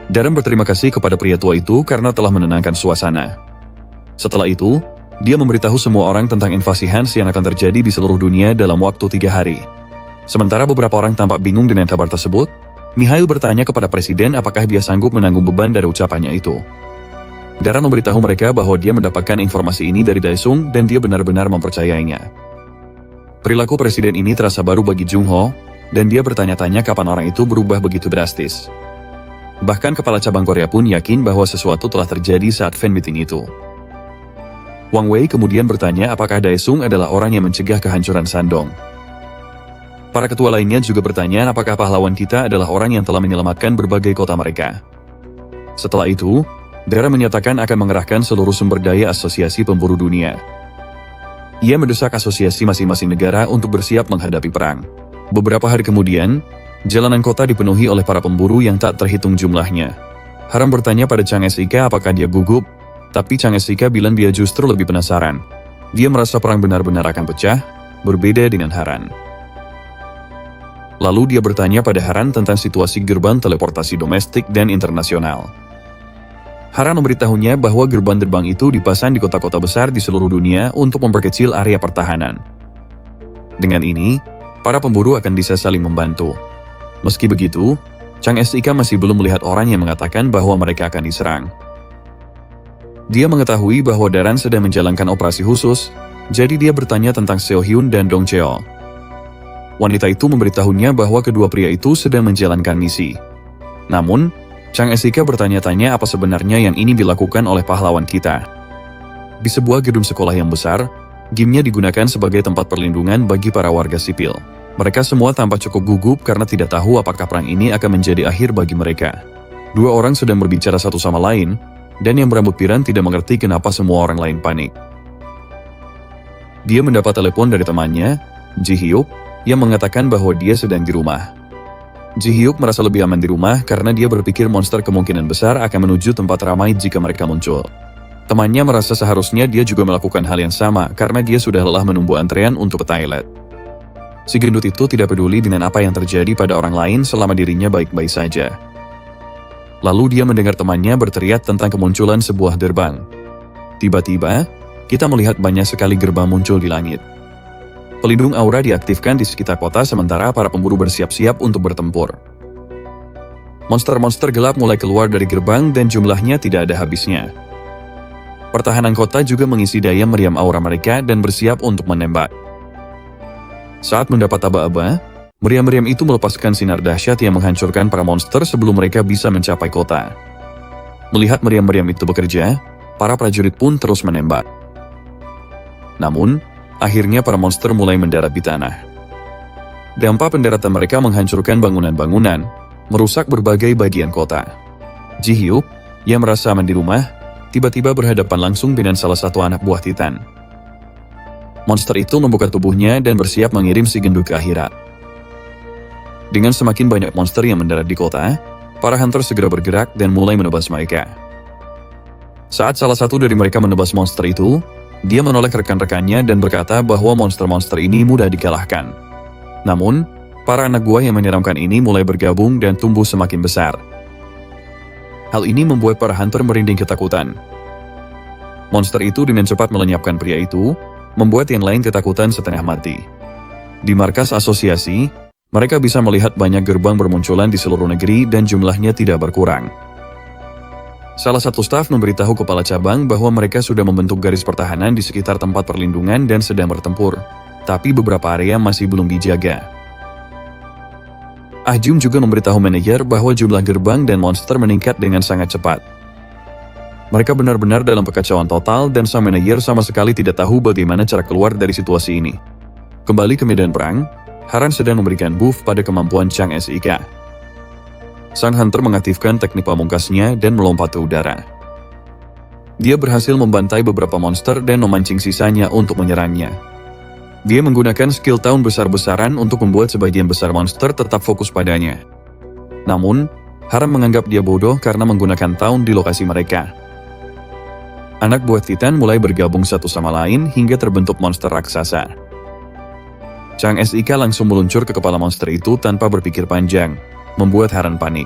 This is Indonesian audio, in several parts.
Darren berterima kasih kepada pria tua itu karena telah menenangkan suasana. Setelah itu, dia memberitahu semua orang tentang invasi Hans yang akan terjadi di seluruh dunia dalam waktu 3 hari. Sementara beberapa orang tampak bingung dengan kabar tersebut, Mikhail bertanya kepada presiden apakah dia sanggup menanggung beban dari ucapannya itu. Darren memberitahu mereka bahwa dia mendapatkan informasi ini dari Daesung dan dia benar-benar mempercayainya. Perilaku presiden ini terasa baru bagi Jung Ho, dan dia bertanya-tanya kapan orang itu berubah begitu drastis. Bahkan kepala cabang Korea pun yakin bahwa sesuatu telah terjadi saat fan meeting itu. Wang Wei kemudian bertanya apakah Daesung adalah orang yang mencegah kehancuran Shandong. Para ketua lainnya juga bertanya apakah pahlawan kita adalah orang yang telah menyelamatkan berbagai kota mereka. Setelah itu, Darren menyatakan akan mengerahkan seluruh sumber daya asosiasi pemburu dunia. Ia mendesak asosiasi masing-masing negara untuk bersiap menghadapi perang. Beberapa hari kemudian, jalanan kota dipenuhi oleh para pemburu yang tak terhitung jumlahnya. Haram bertanya pada Chang Sik apakah dia gugup, tapi Chang Sik bilang dia justru lebih penasaran. Dia merasa perang benar-benar akan pecah, berbeda dengan Haran. Lalu dia bertanya pada Haran tentang situasi gerbang teleportasi domestik dan internasional. Haran memberitahunya bahwa gerbang-gerbang itu dipasang di kota-kota besar di seluruh dunia untuk memperkecil area pertahanan. Dengan ini, para pemburu akan bisa saling membantu. Meski begitu, Chang Sik masih belum melihat orang yang mengatakan bahwa mereka akan diserang. Dia mengetahui bahwa Darren sedang menjalankan operasi khusus, jadi dia bertanya tentang Seo Hyun dan Dong Cheo. Wanita itu memberitahunya bahwa kedua pria itu sedang menjalankan misi. Namun, Chang Sik bertanya-tanya apa sebenarnya yang ini dilakukan oleh pahlawan kita. Di sebuah gedung sekolah yang besar, gymnya digunakan sebagai tempat perlindungan bagi para warga sipil. Mereka semua tampak cukup gugup karena tidak tahu apakah perang ini akan menjadi akhir bagi mereka. Dua orang sedang berbicara satu sama lain, dan yang berambut pirang tidak mengerti kenapa semua orang lain panik. Dia mendapat telepon dari temannya, Ji Hyuk, yang mengatakan bahwa dia sedang di rumah. Ji Hyuk merasa lebih aman di rumah karena dia berpikir monster kemungkinan besar akan menuju tempat ramai jika mereka muncul. Temannya merasa seharusnya dia juga melakukan hal yang sama karena dia sudah lelah menunggu antrean untuk ke toilet. Si gendut itu tidak peduli dengan apa yang terjadi pada orang lain selama dirinya baik-baik saja. Lalu dia mendengar temannya berteriak tentang kemunculan sebuah gerbang. Tiba-tiba, kita melihat banyak sekali gerbang muncul di langit. Pelindung aura diaktifkan di sekitar kota sementara para pemburu bersiap-siap untuk bertempur. Monster-monster gelap mulai keluar dari gerbang dan jumlahnya tidak ada habisnya. Pertahanan kota juga mengisi daya meriam aura mereka dan bersiap untuk menembak. Saat mendapat aba-aba, meriam-meriam itu melepaskan sinar dahsyat yang menghancurkan para monster sebelum mereka bisa mencapai kota. Melihat meriam-meriam itu bekerja, para prajurit pun terus menembak. Namun, akhirnya para monster mulai mendarat di tanah. Dampak pendaratan mereka menghancurkan bangunan-bangunan, merusak berbagai bagian kota. Ji Hyuk, yang merasa aman di rumah, tiba-tiba berhadapan langsung dengan salah satu anak buah Titan. Monster itu membuka tubuhnya dan bersiap mengirim si gendut ke akhirat. Dengan semakin banyak monster yang mendarat di kota, para hunter segera bergerak dan mulai menebas mereka. Saat salah satu dari mereka menebas monster itu, dia menoleh rekan-rekannya dan berkata bahwa monster-monster ini mudah dikalahkan. Namun, para anak buah yang menyeramkan ini mulai bergabung dan tumbuh semakin besar. Hal ini membuat para hunter merinding ketakutan. Monster itu dengan cepat melenyapkan pria itu, membuat yang lain ketakutan setengah mati. Di markas asosiasi, mereka bisa melihat banyak gerbang bermunculan di seluruh negeri dan jumlahnya tidak berkurang. Salah satu staf memberitahu kepala cabang bahwa mereka sudah membentuk garis pertahanan di sekitar tempat perlindungan dan sedang bertempur, tapi beberapa area masih belum dijaga. Ah Jung juga memberitahu manajer bahwa jumlah gerbang dan monster meningkat dengan sangat cepat. Mereka benar-benar dalam kekacauan total dan sang manajer sama sekali tidak tahu bagaimana cara keluar dari situasi ini. Kembali ke medan perang, Haran sedang memberikan buff pada kemampuan Chang Sik. Sang hunter mengaktifkan teknik pamungkasnya dan melompat ke udara. Dia berhasil membantai beberapa monster dan memancing sisanya untuk menyerangnya. Dia menggunakan skill tahun besar-besaran untuk membuat sebagian besar monster tetap fokus padanya. Namun, Haran menganggap dia bodoh karena menggunakan tahun di lokasi mereka. Anak buah Titan mulai bergabung satu sama lain hingga terbentuk monster raksasa. Chang Sik langsung meluncur ke kepala monster itu tanpa berpikir panjang, membuat Haran panik.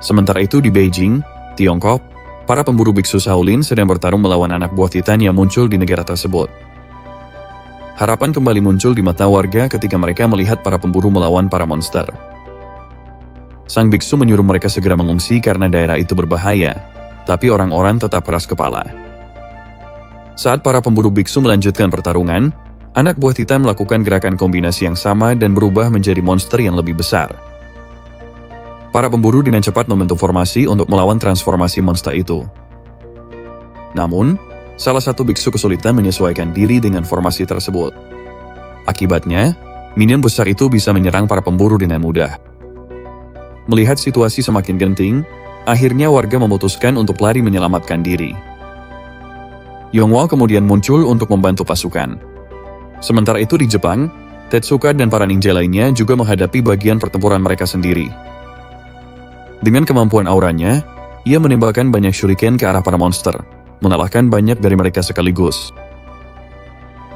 Sementara itu di Beijing, Tiongkok, para pemburu biksu Shaolin sedang bertarung melawan anak buah Titan yang muncul di negara tersebut. Harapan kembali muncul di mata warga ketika mereka melihat para pemburu melawan para monster. Sang biksu menyuruh mereka segera mengungsi karena daerah itu berbahaya, tapi orang-orang tetap keras kepala. Saat para pemburu biksu melanjutkan pertarungan, anak buah Titan melakukan gerakan kombinasi yang sama dan berubah menjadi monster yang lebih besar. Para pemburu dengan cepat membentuk formasi untuk melawan transformasi monster itu. Namun, salah satu biksu kesulitan menyesuaikan diri dengan formasi tersebut. Akibatnya, minion besar itu bisa menyerang para pemburu dengan mudah. Melihat situasi semakin genting, akhirnya warga memutuskan untuk lari menyelamatkan diri. Yonghwa kemudian muncul untuk membantu pasukan. Sementara itu di Jepang, Tetsuka dan para ninja lainnya juga menghadapi bagian pertempuran mereka sendiri. Dengan kemampuan auranya, ia menembakkan banyak shuriken ke arah para monster, mengalahkan banyak dari mereka sekaligus.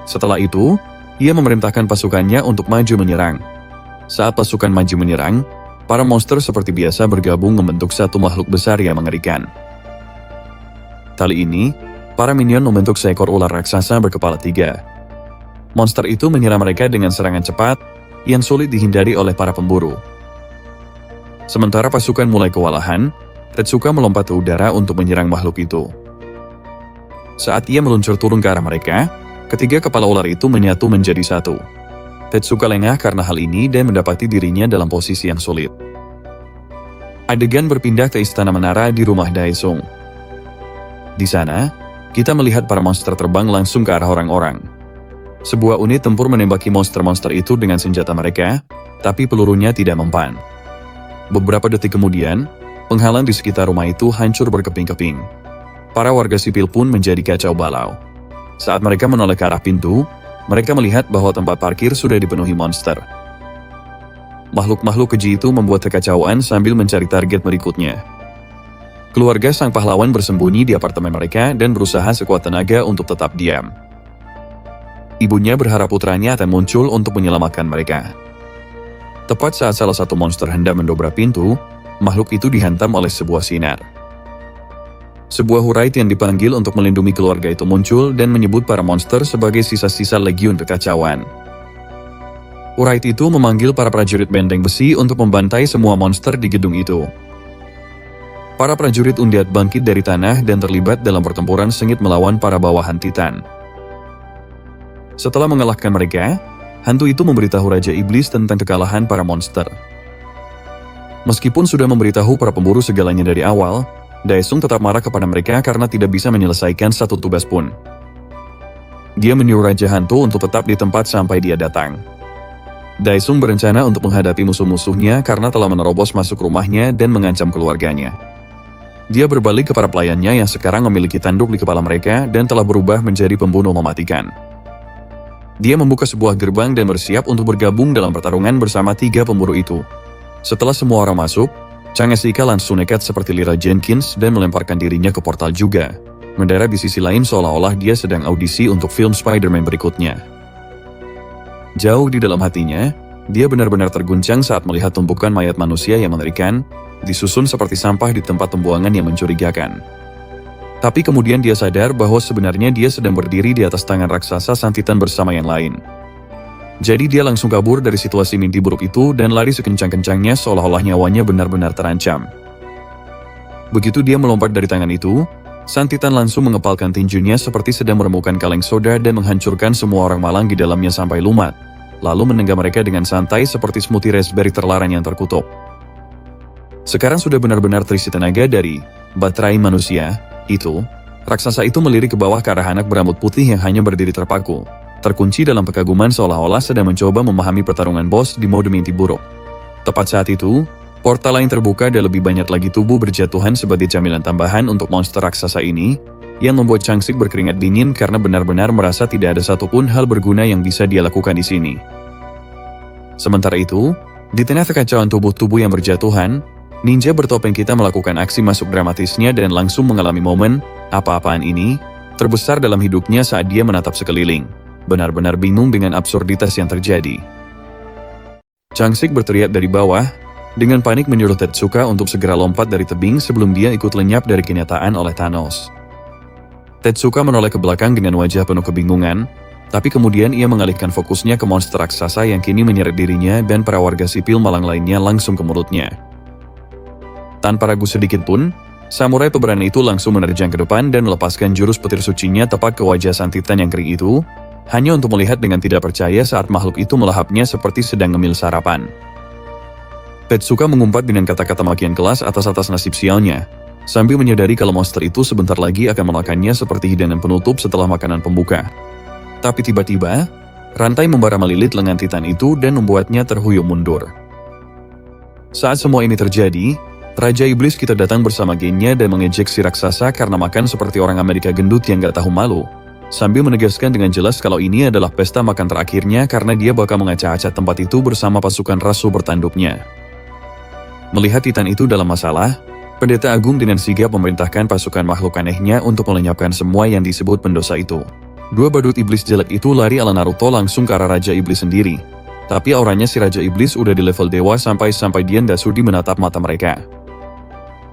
Setelah itu, ia memerintahkan pasukannya untuk maju menyerang. Saat pasukan maju menyerang, para monster seperti biasa bergabung membentuk satu makhluk besar yang mengerikan. Kali ini, para minion membentuk seekor ular raksasa berkepala 3. Monster itu menyerang mereka dengan serangan cepat yang sulit dihindari oleh para pemburu. Sementara pasukan mulai kewalahan, Tetsuka melompat ke udara untuk menyerang makhluk itu. Saat ia meluncur turun ke arah mereka, ketiga kepala ular itu menyatu menjadi satu. Tetsuka lengah karena hal ini dan mendapati dirinya dalam posisi yang sulit. Adegan berpindah ke istana menara di rumah Daesung. Di sana, kita melihat para monster terbang langsung ke arah orang-orang. Sebuah unit tempur menembaki monster-monster itu dengan senjata mereka, tapi pelurunya tidak mempan. Beberapa detik kemudian, penghalang di sekitar rumah itu hancur berkeping-keping. Para warga sipil pun menjadi kacau balau. Saat mereka menoleh ke arah pintu, mereka melihat bahwa tempat parkir sudah dipenuhi monster. Makhluk-makhluk keji itu membuat kekacauan sambil mencari target berikutnya. Keluarga sang pahlawan bersembunyi di apartemen mereka dan berusaha sekuat tenaga untuk tetap diam. Ibunya berharap putranya akan muncul untuk menyelamatkan mereka. Tepat saat salah satu monster hendak mendobrak pintu, makhluk itu dihantam oleh sebuah sinar. Sebuah hurait yang dipanggil untuk melindungi keluarga itu muncul dan menyebut para monster sebagai sisa-sisa legiun kekacauan. Hurait itu memanggil para prajurit benteng besi untuk membantai semua monster di gedung itu. Para prajurit undiat bangkit dari tanah dan terlibat dalam pertempuran sengit melawan para bawahan Titan. Setelah mengalahkan mereka, hantu itu memberitahu Raja Iblis tentang kekalahan para monster. Meskipun sudah memberitahu para pemburu segalanya dari awal, Daesung tetap marah kepada mereka karena tidak bisa menyelesaikan satu tugas pun. Dia menyuruh Raja Hantu untuk tetap di tempat sampai dia datang. Daesung berencana untuk menghadapi musuh-musuhnya karena telah menerobos masuk rumahnya dan mengancam keluarganya. Dia berbalik ke para pelayannya yang sekarang memiliki tanduk di kepala mereka dan telah berubah menjadi pembunuh mematikan. Dia membuka sebuah gerbang dan bersiap untuk bergabung dalam pertarungan bersama tiga pemburu itu. Setelah semua orang masuk, Chang Esika langsung nekat seperti Lyra Jenkins dan melemparkan dirinya ke portal juga, mendarat di sisi lain seolah-olah dia sedang audisi untuk film Spider-Man berikutnya. Jauh di dalam hatinya, dia benar-benar terguncang saat melihat tumpukan mayat manusia yang mengerikan, disusun seperti sampah di tempat pembuangan yang mencurigakan. Tapi kemudian dia sadar bahwa sebenarnya dia sedang berdiri di atas tangan raksasa Sang Titan bersama yang lain. Jadi dia langsung kabur dari situasi mimpi buruk itu dan lari sekencang-kencangnya seolah-olah nyawanya benar-benar terancam. Begitu dia melompat dari tangan itu, Sang Titan langsung mengepalkan tinjunya seperti sedang meremukan kaleng soda dan menghancurkan semua orang malang di dalamnya sampai lumat, lalu menenggak mereka dengan santai seperti smoothie raspberry terlarang yang terkutuk. Sekarang sudah benar-benar terisi tenaga dari baterai manusia. Itu, raksasa itu melirik ke bawah ke arah anak berambut putih yang hanya berdiri terpaku, terkunci dalam kekaguman seolah-olah sedang mencoba memahami pertarungan bos di mode mimpi buruk. Tepat saat itu, portal lain terbuka dan lebih banyak lagi tubuh berjatuhan sebagai camilan tambahan untuk monster raksasa ini, yang membuat Changsik berkeringat dingin karena benar-benar merasa tidak ada satupun hal berguna yang bisa dia lakukan di sini. Sementara itu, di tengah kekacauan tubuh-tubuh yang berjatuhan, ninja bertopeng kita melakukan aksi masuk dramatisnya dan langsung mengalami momen apa-apaan ini terbesar dalam hidupnya saat dia menatap sekeliling, benar-benar bingung dengan absurditas yang terjadi. Changsik berteriak dari bawah, Dengan panik menyuruh Tetsuka untuk segera lompat dari tebing sebelum dia ikut lenyap dari kenyataan oleh Thanos. Tetsuka menoleh ke belakang dengan wajah penuh kebingungan, tapi kemudian ia mengalihkan fokusnya ke monster raksasa yang kini menyeret dirinya dan para warga sipil malang lainnya langsung ke mulutnya. Tanpa ragu sedikit pun, samurai pemberani itu langsung menerjang ke depan dan melepaskan jurus petir sucinya tepat ke wajah sang titan yang kering itu, hanya untuk melihat dengan tidak percaya saat makhluk itu melahapnya seperti sedang ngemil sarapan. Tetsuka mengumpat dengan kata-kata makian kelas atas nasib sialnya, sambil menyadari kalau monster itu sebentar lagi akan memakannya seperti hidangan penutup setelah makanan pembuka. Tapi tiba-tiba, rantai membara melilit lengan titan itu dan membuatnya terhuyung mundur. Saat semua ini terjadi, Raja Iblis kita datang bersama gengnya dan mengejek si raksasa karena makan seperti orang Amerika gendut yang gak tahu malu, sambil menegaskan dengan jelas kalau ini adalah pesta makan terakhirnya karena dia bakal mengacak-acak tempat itu bersama pasukan rasu bertanduknya. Melihat titan itu dalam masalah, Pendeta Agung dengan sigap memerintahkan pasukan makhluk anehnya untuk melenyapkan semua yang disebut pendosa itu. Dua badut iblis jelek itu lari ala Naruto langsung ke arah Raja Iblis sendiri. Tapi auranya si Raja Iblis udah di level dewa sampai dia nggak sudi menatap mata mereka.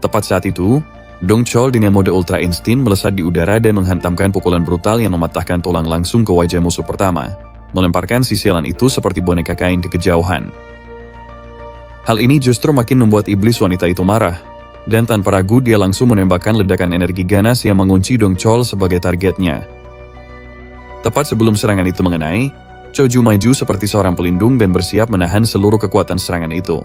Tepat saat itu, Dong Chol dengan mode Ultra Instinct melesat di udara dan menghantamkan pukulan brutal yang mematahkan tulang langsung ke wajah musuh pertama, melemparkan si sialan itu seperti boneka kain di kejauhan. Hal ini justru makin membuat iblis wanita itu marah. Dan tanpa ragu dia langsung menembakkan ledakan energi ganas yang mengunci Dong Chol sebagai targetnya. Tepat sebelum serangan itu mengenai, Choju maju seperti seorang pelindung dan bersiap menahan seluruh kekuatan serangan itu.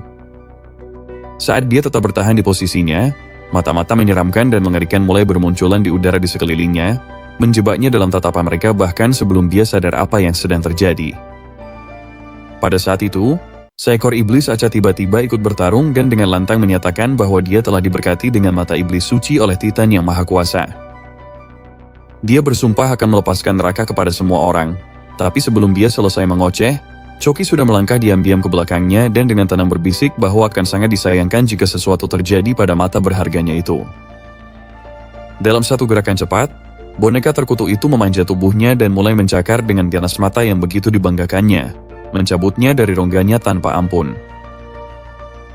Saat dia tetap bertahan di posisinya, mata-mata menyeramkan dan mengerikan mulai bermunculan di udara di sekelilingnya, menjebaknya dalam tatapan mereka bahkan sebelum dia sadar apa yang sedang terjadi. Pada saat itu, seekor iblis acak tiba-tiba ikut bertarung dan dengan lantang menyatakan bahwa dia telah diberkati dengan mata iblis suci oleh Titan yang Maha Kuasa. Dia bersumpah akan melepaskan neraka kepada semua orang, tapi sebelum dia selesai mengoceh, Choki sudah melangkah diam-diam ke belakangnya dan dengan tenang berbisik bahwa akan sangat disayangkan jika sesuatu terjadi pada mata berharganya itu. Dalam satu gerakan cepat, boneka terkutuk itu memanjat tubuhnya dan mulai mencakar dengan ganas mata yang begitu dibanggakannya, mencabutnya dari rongganya tanpa ampun.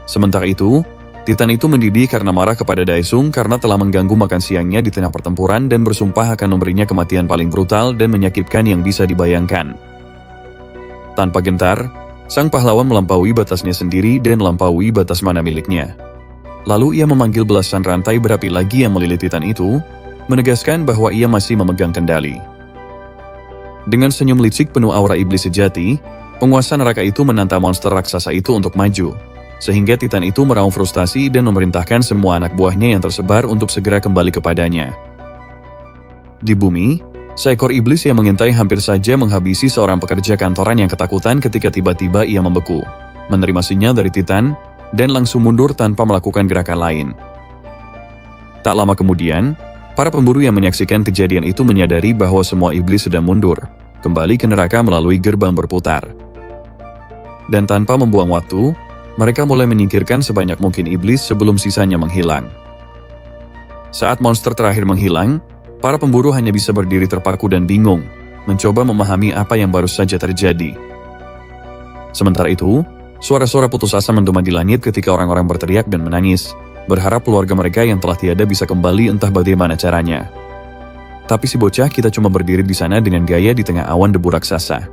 Sementara itu, Titan itu mendidih karena marah kepada Daesung karena telah mengganggu makan siangnya di tengah pertempuran dan bersumpah akan memberinya kematian paling brutal dan menyakitkan yang bisa dibayangkan. Tanpa gentar, sang pahlawan melampaui batasnya sendiri dan melampaui batas mana miliknya. Lalu ia memanggil belasan rantai berapi lagi yang melilit Titan itu, menegaskan bahwa ia masih memegang kendali. Dengan senyum licik penuh aura iblis sejati, penguasa neraka itu menantang monster raksasa itu untuk maju, sehingga Titan itu meraung frustasi dan memerintahkan semua anak buahnya yang tersebar untuk segera kembali kepadanya. Di bumi, seekor iblis yang mengintai hampir saja menghabisi seorang pekerja kantoran yang ketakutan ketika tiba-tiba ia membeku, menerima sinyal dari Titan, dan langsung mundur tanpa melakukan gerakan lain. Tak lama kemudian, para pemburu yang menyaksikan kejadian itu menyadari bahwa semua iblis sudah mundur, kembali ke neraka melalui gerbang berputar. Dan tanpa membuang waktu, mereka mulai menyingkirkan sebanyak mungkin iblis sebelum sisanya menghilang. Saat monster terakhir menghilang, para pemburu hanya bisa berdiri terpaku dan bingung, mencoba memahami apa yang baru saja terjadi. Sementara itu, suara-suara putus asa menduma di langit ketika orang-orang berteriak dan menangis, berharap keluarga mereka yang telah tiada bisa kembali entah bagaimana caranya. Tapi si bocah kita cuma berdiri di sana dengan gaya di tengah awan debu raksasa.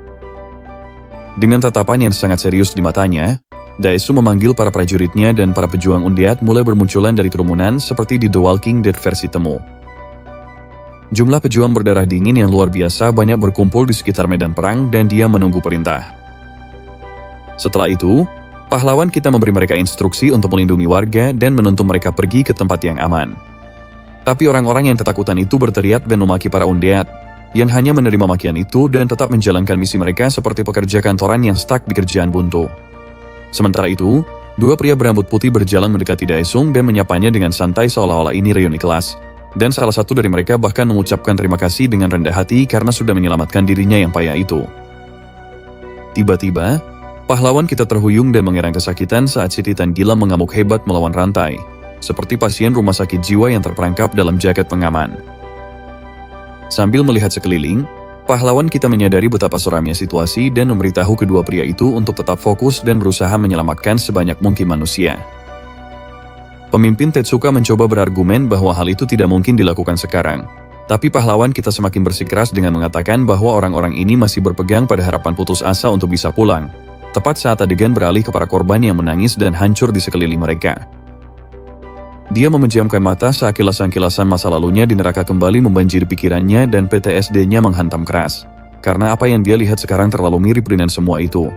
Dengan tatapan yang sangat serius di matanya, Daesu memanggil para prajuritnya dan para pejuang undead mulai bermunculan dari kerumunan seperti di The Walking Dead versi temu. Jumlah pejuang berdarah dingin yang luar biasa banyak berkumpul di sekitar medan perang dan dia menunggu perintah. Setelah itu, pahlawan kita memberi mereka instruksi untuk melindungi warga dan menuntun mereka pergi ke tempat yang aman. Tapi orang-orang yang ketakutan itu berteriak dan memaki para undead, yang hanya menerima makian itu dan tetap menjalankan misi mereka seperti pekerja kantoran yang stuck di kerjaan buntu. Sementara itu, dua pria berambut putih berjalan mendekati Daesung dan menyapanya dengan santai seolah-olah ini reuni kelas. Dan salah satu dari mereka bahkan mengucapkan terima kasih dengan rendah hati karena sudah menyelamatkan dirinya yang payah itu. Tiba-tiba, pahlawan kita terhuyung dan mengerang kesakitan saat si Titan gila mengamuk hebat melawan rantai, seperti pasien rumah sakit jiwa yang terperangkap dalam jaket pengaman. Sambil melihat sekeliling, Pahlawan kita menyadari betapa suramnya situasi dan memberitahu kedua pria itu untuk tetap fokus dan berusaha menyelamatkan sebanyak mungkin manusia. Pemimpin Tetsuka mencoba berargumen bahwa hal itu tidak mungkin dilakukan sekarang. Tapi pahlawan kita semakin bersikeras dengan mengatakan bahwa orang-orang ini masih berpegang pada harapan putus asa untuk bisa pulang. Tepat saat adegan beralih ke para korban yang menangis dan hancur di sekeliling mereka. Dia memejamkan mata saat kilasan-kilasan masa lalunya di neraka kembali membanjiri pikirannya dan PTSD-nya menghantam keras. Karena apa yang dia lihat sekarang terlalu mirip dengan semua itu.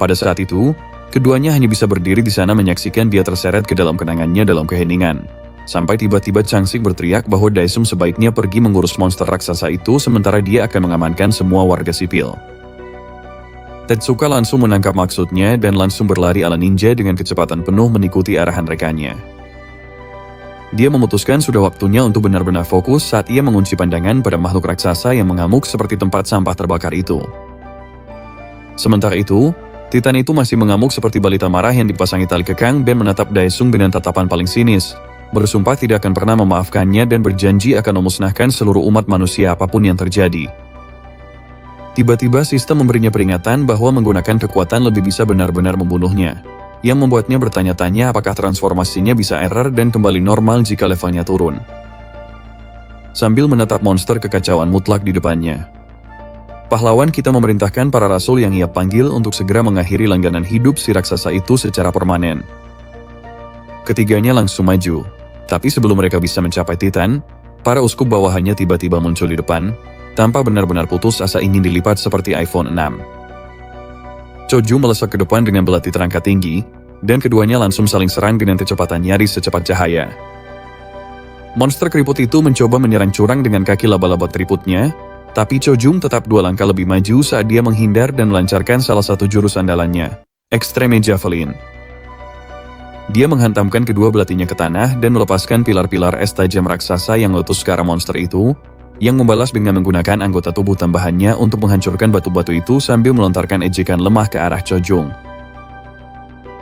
Pada saat itu, keduanya hanya bisa berdiri di sana menyaksikan dia terseret ke dalam kenangannya dalam keheningan. Sampai tiba-tiba Changsik berteriak bahwa Daesung sebaiknya pergi mengurus monster raksasa itu sementara dia akan mengamankan semua warga sipil. Tetsuka langsung menangkap maksudnya dan langsung berlari ala ninja dengan kecepatan penuh mengikuti arahan rekannya. Dia memutuskan sudah waktunya untuk benar-benar fokus saat ia mengunci pandangan pada makhluk raksasa yang mengamuk seperti tempat sampah terbakar itu. Sementara itu, Titan itu masih mengamuk seperti balita marah yang dipasangi tali kekang dan menatap Daesung dengan tatapan paling sinis, bersumpah tidak akan pernah memaafkannya dan berjanji akan memusnahkan seluruh umat manusia apapun yang terjadi. Tiba-tiba sistem memberinya peringatan bahwa menggunakan kekuatan lebih bisa benar-benar membunuhnya, yang membuatnya bertanya-tanya apakah transformasinya bisa error dan kembali normal jika levelnya turun. Sambil menatap monster kekacauan mutlak di depannya, pahlawan kita memerintahkan para rasul yang ia panggil untuk segera mengakhiri langganan hidup si raksasa itu secara permanen. Ketiganya langsung maju, tapi sebelum mereka bisa mencapai Titan, para uskup bawahannya tiba-tiba muncul di depan, tanpa benar-benar putus asa ingin dilipat seperti iPhone 6. Choju melesat ke depan dengan belati terangkat tinggi, dan keduanya langsung saling serang dengan kecepatan nyaris secepat cahaya. Monster keriput itu mencoba menyerang curang dengan kaki laba-laba keriputnya, tapi Chojung tetap 2 langkah lebih maju saat dia menghindar dan melancarkan salah satu jurus andalannya, Extreme Javelin. Dia menghantamkan kedua belatinya ke tanah dan melepaskan pilar-pilar es tajam raksasa yang meletus ke arah monster itu, yang membalas dengan menggunakan anggota tubuh tambahannya untuk menghancurkan batu-batu itu sambil melontarkan ejekan lemah ke arah Chojung.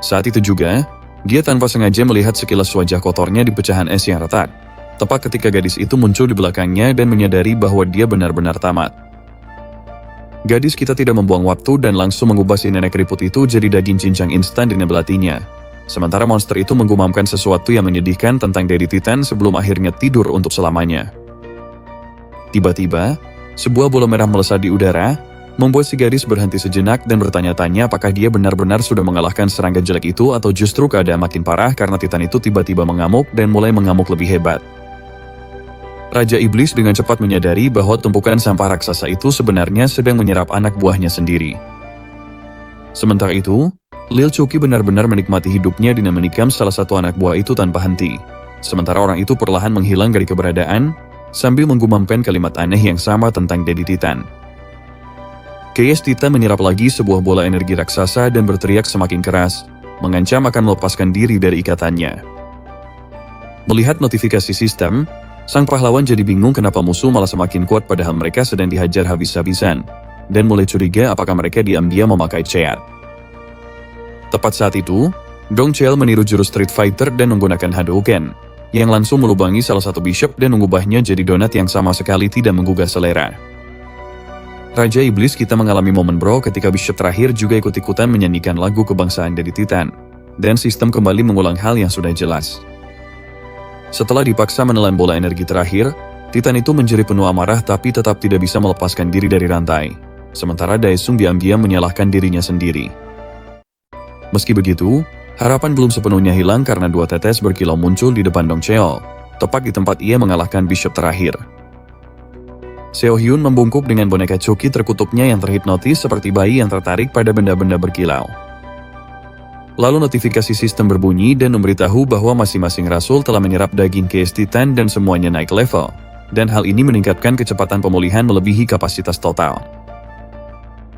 Saat itu juga, dia tanpa sengaja melihat sekilas wajah kotornya di pecahan es yang retak, tepat ketika gadis itu muncul di belakangnya dan menyadari bahwa dia benar-benar tamat. Gadis kita tidak membuang waktu dan langsung mengubah si nenek keriput itu jadi daging cincang instan dengan belatinya. Sementara monster itu menggumamkan sesuatu yang menyedihkan tentang Daddy Titan sebelum akhirnya tidur untuk selamanya. Tiba-tiba, sebuah bola merah melesat di udara, membuat si gadis berhenti sejenak dan bertanya-tanya apakah dia benar-benar sudah mengalahkan serangga jelek itu atau justru keadaan makin parah karena Titan itu tiba-tiba mengamuk dan mulai mengamuk lebih hebat. Raja Iblis dengan cepat menyadari bahwa tumpukan sampah raksasa itu sebenarnya sedang menyerap anak buahnya sendiri. Sementara itu, Lil Chuki benar-benar menikmati hidupnya dengan menikam salah satu anak buah itu tanpa henti. Sementara orang itu perlahan menghilang dari keberadaan, sambil menggumamkan kalimat aneh yang sama tentang Daddy Titan. Chaos Titan menyerap lagi sebuah bola energi raksasa dan berteriak semakin keras, mengancam akan melepaskan diri dari ikatannya. Melihat notifikasi sistem, sang pahlawan jadi bingung kenapa musuh malah semakin kuat padahal mereka sedang dihajar habis-habisan, dan mulai curiga apakah mereka diam-diam memakai Cheat. Tepat saat itu, Dong Chel meniru jurus Street Fighter dan menggunakan Hadouken, yang langsung melubangi salah satu bishop dan mengubahnya jadi donat yang sama sekali tidak menggugah selera. Raja Iblis kita mengalami momen bro ketika bishop terakhir juga ikut-ikutan menyanyikan lagu kebangsaan dari Titan, dan sistem kembali mengulang hal yang sudah jelas. Setelah dipaksa menelan bola energi terakhir, Titan itu menjerit penuh amarah tapi tetap tidak bisa melepaskan diri dari rantai, sementara Daesung diam-diam menyalahkan dirinya sendiri. Meski begitu, harapan belum sepenuhnya hilang karena 2 tetes berkilau muncul di depan Dong Cheol, tepat di tempat ia mengalahkan bishop terakhir. Seo Hyun membungkuk dengan boneka Chucky terkutupnya yang terhipnotis seperti bayi yang tertarik pada benda-benda berkilau. Lalu notifikasi sistem berbunyi dan memberitahu bahwa masing-masing rasul telah menyerap daging Chaos Titan dan semuanya naik level, dan hal ini meningkatkan kecepatan pemulihan melebihi kapasitas total.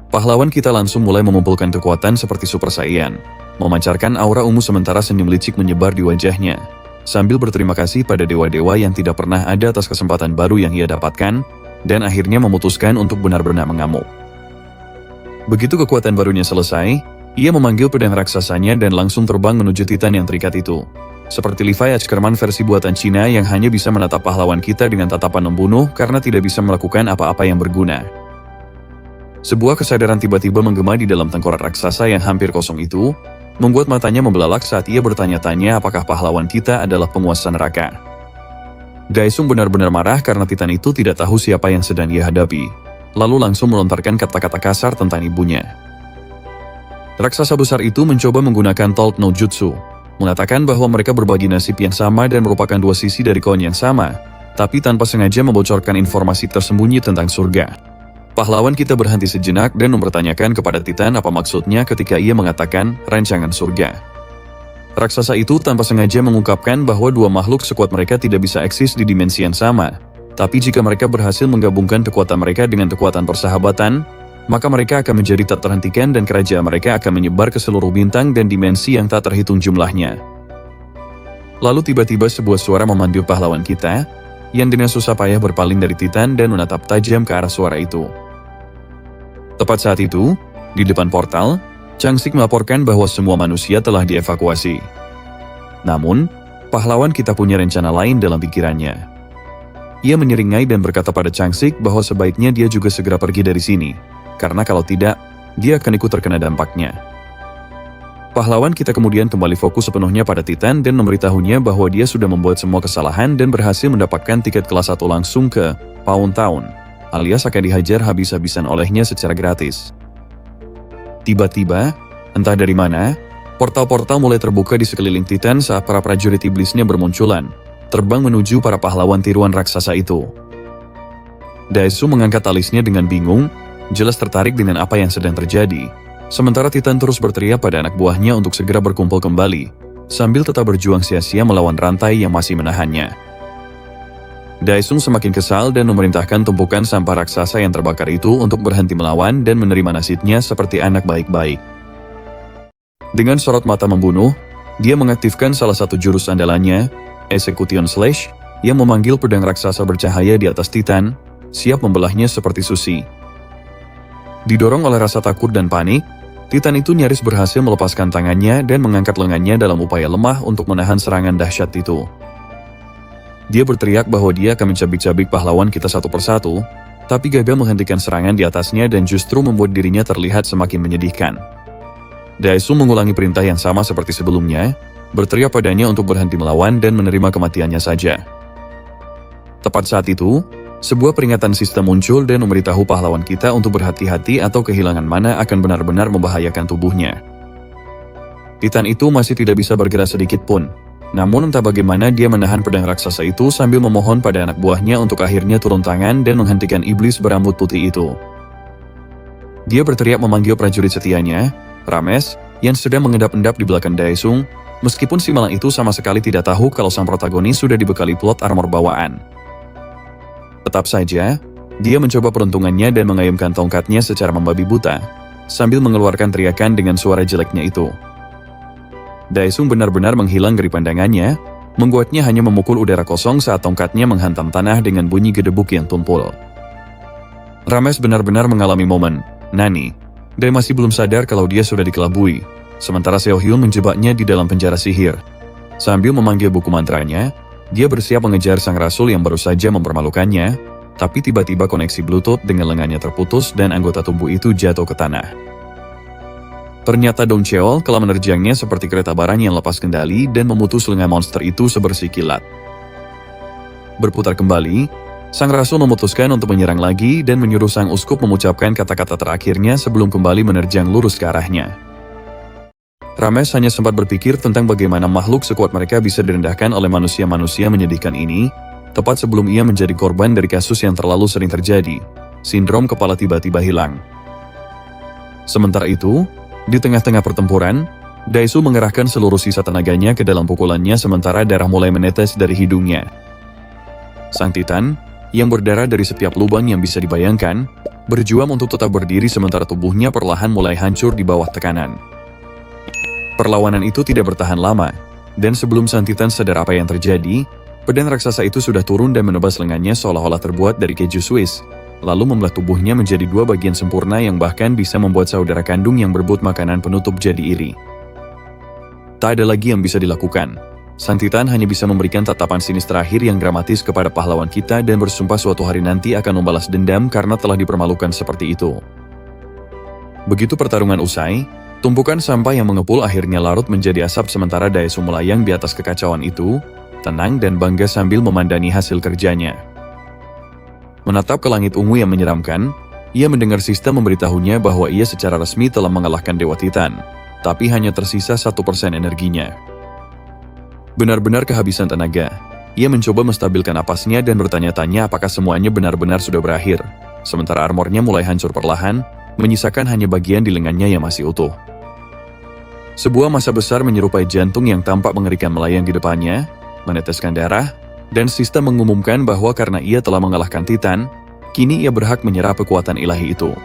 Pahlawan kita langsung mulai mengumpulkan kekuatan seperti Super Saiyan, memancarkan aura ungu sementara senyum licik menyebar di wajahnya, sambil berterima kasih pada dewa-dewa yang tidak pernah ada atas kesempatan baru yang ia dapatkan, dan akhirnya memutuskan untuk benar-benar mengamuk. Begitu kekuatan barunya selesai, ia memanggil pedang raksasanya dan langsung terbang menuju Titan yang terikat itu. seperti Levi Ackerman versi buatan Cina yang hanya bisa menatap pahlawan kita dengan tatapan membunuh karena tidak bisa melakukan apa-apa yang berguna. Sebuah kesadaran tiba-tiba menggema di dalam tengkorak raksasa yang hampir kosong itu, membuat matanya membelalak saat ia bertanya-tanya apakah pahlawan kita adalah penguasa neraka. Daesung benar-benar marah karena Titan itu tidak tahu siapa yang sedang ia hadapi, lalu langsung melontarkan kata-kata kasar tentang ibunya. Raksasa besar itu mencoba menggunakan Talk No Jutsu, mengatakan bahwa mereka berbagi nasib yang sama dan merupakan dua sisi dari koin yang sama, tapi tanpa sengaja membocorkan informasi tersembunyi tentang surga. Pahlawan kita berhenti sejenak dan mempertanyakan kepada Titan apa maksudnya ketika ia mengatakan rancangan surga. Raksasa itu tanpa sengaja mengungkapkan bahwa dua makhluk sekuat mereka tidak bisa eksis di dimensi yang sama, tapi jika mereka berhasil menggabungkan kekuatan mereka dengan kekuatan persahabatan, maka mereka akan menjadi tak terhentikan dan kerajaan mereka akan menyebar ke seluruh bintang dan dimensi yang tak terhitung jumlahnya. Lalu tiba-tiba sebuah suara memanggil pahlawan kita, yang dengan susah payah berpaling dari Titan dan menatap tajam ke arah suara itu. Tepat saat itu, di depan portal, Changsik melaporkan bahwa semua manusia telah dievakuasi. Namun, pahlawan kita punya rencana lain dalam pikirannya. Ia menyeringai dan berkata pada Changsik bahwa sebaiknya dia juga segera pergi dari sini, karena kalau tidak, dia akan ikut terkena dampaknya. Pahlawan kita kemudian kembali fokus sepenuhnya pada Titan dan memberitahunya bahwa dia sudah membuat semua kesalahan dan berhasil mendapatkan tiket kelas 1 langsung ke Pound Town, alias akan dihajar habis-habisan olehnya secara gratis. Tiba-tiba, entah dari mana, portal-portal mulai terbuka di sekeliling Titan saat para prajurit iblisnya bermunculan, terbang menuju para pahlawan tiruan raksasa itu. Daesung mengangkat alisnya dengan bingung, jelas tertarik dengan apa yang sedang terjadi, sementara Titan terus berteriak pada anak buahnya untuk segera berkumpul kembali, sambil tetap berjuang sia-sia melawan rantai yang masih menahannya. Daesung semakin kesal dan memerintahkan tumpukan sampah raksasa yang terbakar itu untuk berhenti melawan dan menerima nasibnya seperti anak baik-baik. Dengan sorot mata membunuh, dia mengaktifkan salah satu jurus andalannya, Execution Slash, yang memanggil pedang raksasa bercahaya di atas Titan, siap membelahnya seperti sushi. Didorong oleh rasa takut dan panik, Titan itu nyaris berhasil melepaskan tangannya dan mengangkat lengannya dalam upaya lemah untuk menahan serangan dahsyat itu. Dia berteriak bahwa dia akan mencabik-cabik pahlawan kita satu persatu, tapi gagal menghentikan serangan di atasnya dan justru membuat dirinya terlihat semakin menyedihkan. Daesung mengulangi perintah yang sama seperti sebelumnya, berteriak padanya untuk berhenti melawan dan menerima kematiannya saja. Tepat saat itu, sebuah peringatan sistem muncul dan memberitahu pahlawan kita untuk berhati-hati atau kehilangan mana akan benar-benar membahayakan tubuhnya. Titan itu masih tidak bisa bergerak sedikit pun. Namun entah bagaimana dia menahan pedang raksasa itu sambil memohon pada anak buahnya untuk akhirnya turun tangan dan menghentikan iblis berambut putih itu. Dia berteriak memanggil prajurit setianya, Rames, yang sedang mengendap-endap di belakang Daesung, meskipun si malang itu sama sekali tidak tahu kalau sang protagonis sudah dibekali plot armor bawaan. Tetap saja, dia mencoba peruntungannya dan mengayunkan tongkatnya secara membabi buta, sambil mengeluarkan teriakan dengan suara jeleknya itu. Daesung benar-benar menghilang dari pandangannya, membuatnya hanya memukul udara kosong saat tongkatnya menghantam tanah dengan bunyi gedebuk yang tumpul. Rames benar-benar mengalami momen Nani, dan masih belum sadar kalau dia sudah dikelabui, sementara Seo Hyun menjebaknya di dalam penjara sihir. Sambil memanggil buku mantranya, dia bersiap mengejar sang rasul yang baru saja mempermalukannya, tapi tiba-tiba koneksi Bluetooth dengan lengannya terputus dan anggota tubuh itu jatuh ke tanah. Ternyata Dong Cheol telah menerjangnya seperti kereta barang yang lepas kendali dan memutus lengan monster itu sebersih kilat. Berputar kembali, sang rasul memutuskan untuk menyerang lagi dan menyuruh sang uskup mengucapkan kata-kata terakhirnya sebelum kembali menerjang lurus ke arahnya. Rames hanya sempat berpikir tentang bagaimana makhluk sekuat mereka bisa direndahkan oleh manusia-manusia menyedihkan ini, tepat sebelum ia menjadi korban dari kasus yang terlalu sering terjadi, sindrom kepala tiba-tiba hilang. Sementara itu, di tengah-tengah pertempuran, Daesung mengerahkan seluruh sisa tenaganya ke dalam pukulannya sementara darah mulai menetes dari hidungnya. Sang Titan, yang berdarah dari setiap lubang yang bisa dibayangkan, berjuang untuk tetap berdiri sementara tubuhnya perlahan mulai hancur di bawah tekanan. Perlawanan itu tidak bertahan lama, dan sebelum Sang Titan sadar apa yang terjadi, pedang raksasa itu sudah turun dan menebas lengannya seolah-olah terbuat dari keju Swiss, lalu membelah tubuhnya menjadi dua bagian sempurna yang bahkan bisa membuat saudara kandung yang berebut makanan penutup jadi iri. Tak ada lagi yang bisa dilakukan. Sang Titan hanya bisa memberikan tatapan sinis terakhir yang dramatis kepada pahlawan kita dan bersumpah suatu hari nanti akan membalas dendam karena telah dipermalukan seperti itu. Begitu pertarungan usai, tumpukan sampah yang mengepul akhirnya larut menjadi asap sementara Daesung melayang di atas kekacauan itu, tenang dan bangga sambil memandangi hasil kerjanya. Menatap ke langit ungu yang menyeramkan, ia mendengar sistem memberitahunya bahwa ia secara resmi telah mengalahkan Dewa Titan, tapi hanya tersisa 1% energinya. Benar-benar kehabisan tenaga, ia mencoba menstabilkan napasnya dan bertanya-tanya apakah semuanya benar-benar sudah berakhir, sementara armornya mulai hancur perlahan, menyisakan hanya bagian di lengannya yang masih utuh. Sebuah massa besar menyerupai jantung yang tampak mengerikan melayang di depannya, meneteskan darah, dan sistem mengumumkan bahwa karena ia telah mengalahkan Titan, kini ia berhak menyerap kekuatan ilahi itu.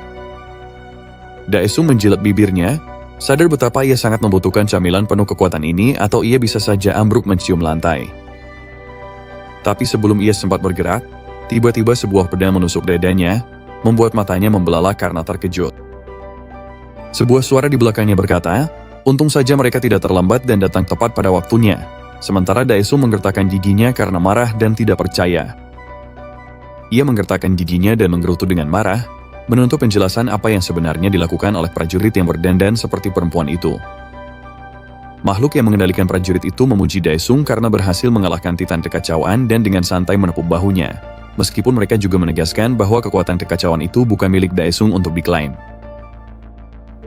Daesung menjilat bibirnya, sadar betapa ia sangat membutuhkan camilan penuh kekuatan ini atau ia bisa saja ambruk mencium lantai. Tapi sebelum ia sempat bergerak, tiba-tiba sebuah pedang menusuk dadanya, membuat matanya membelalak karena terkejut. Sebuah suara di belakangnya berkata, untung saja mereka tidak terlambat dan datang tepat pada waktunya, sementara Daesung menggertakkan giginya karena marah dan tidak percaya. Ia menggertakkan giginya dan menggerutu dengan marah, menuntut penjelasan apa yang sebenarnya dilakukan oleh prajurit yang berdandan seperti perempuan itu. Makhluk yang mengendalikan prajurit itu memuji Daesung karena berhasil mengalahkan Titan kekacauan dan dengan santai menepuk bahunya, meskipun mereka juga menegaskan bahwa kekuatan kekacauan itu bukan milik Daesung untuk diklaim.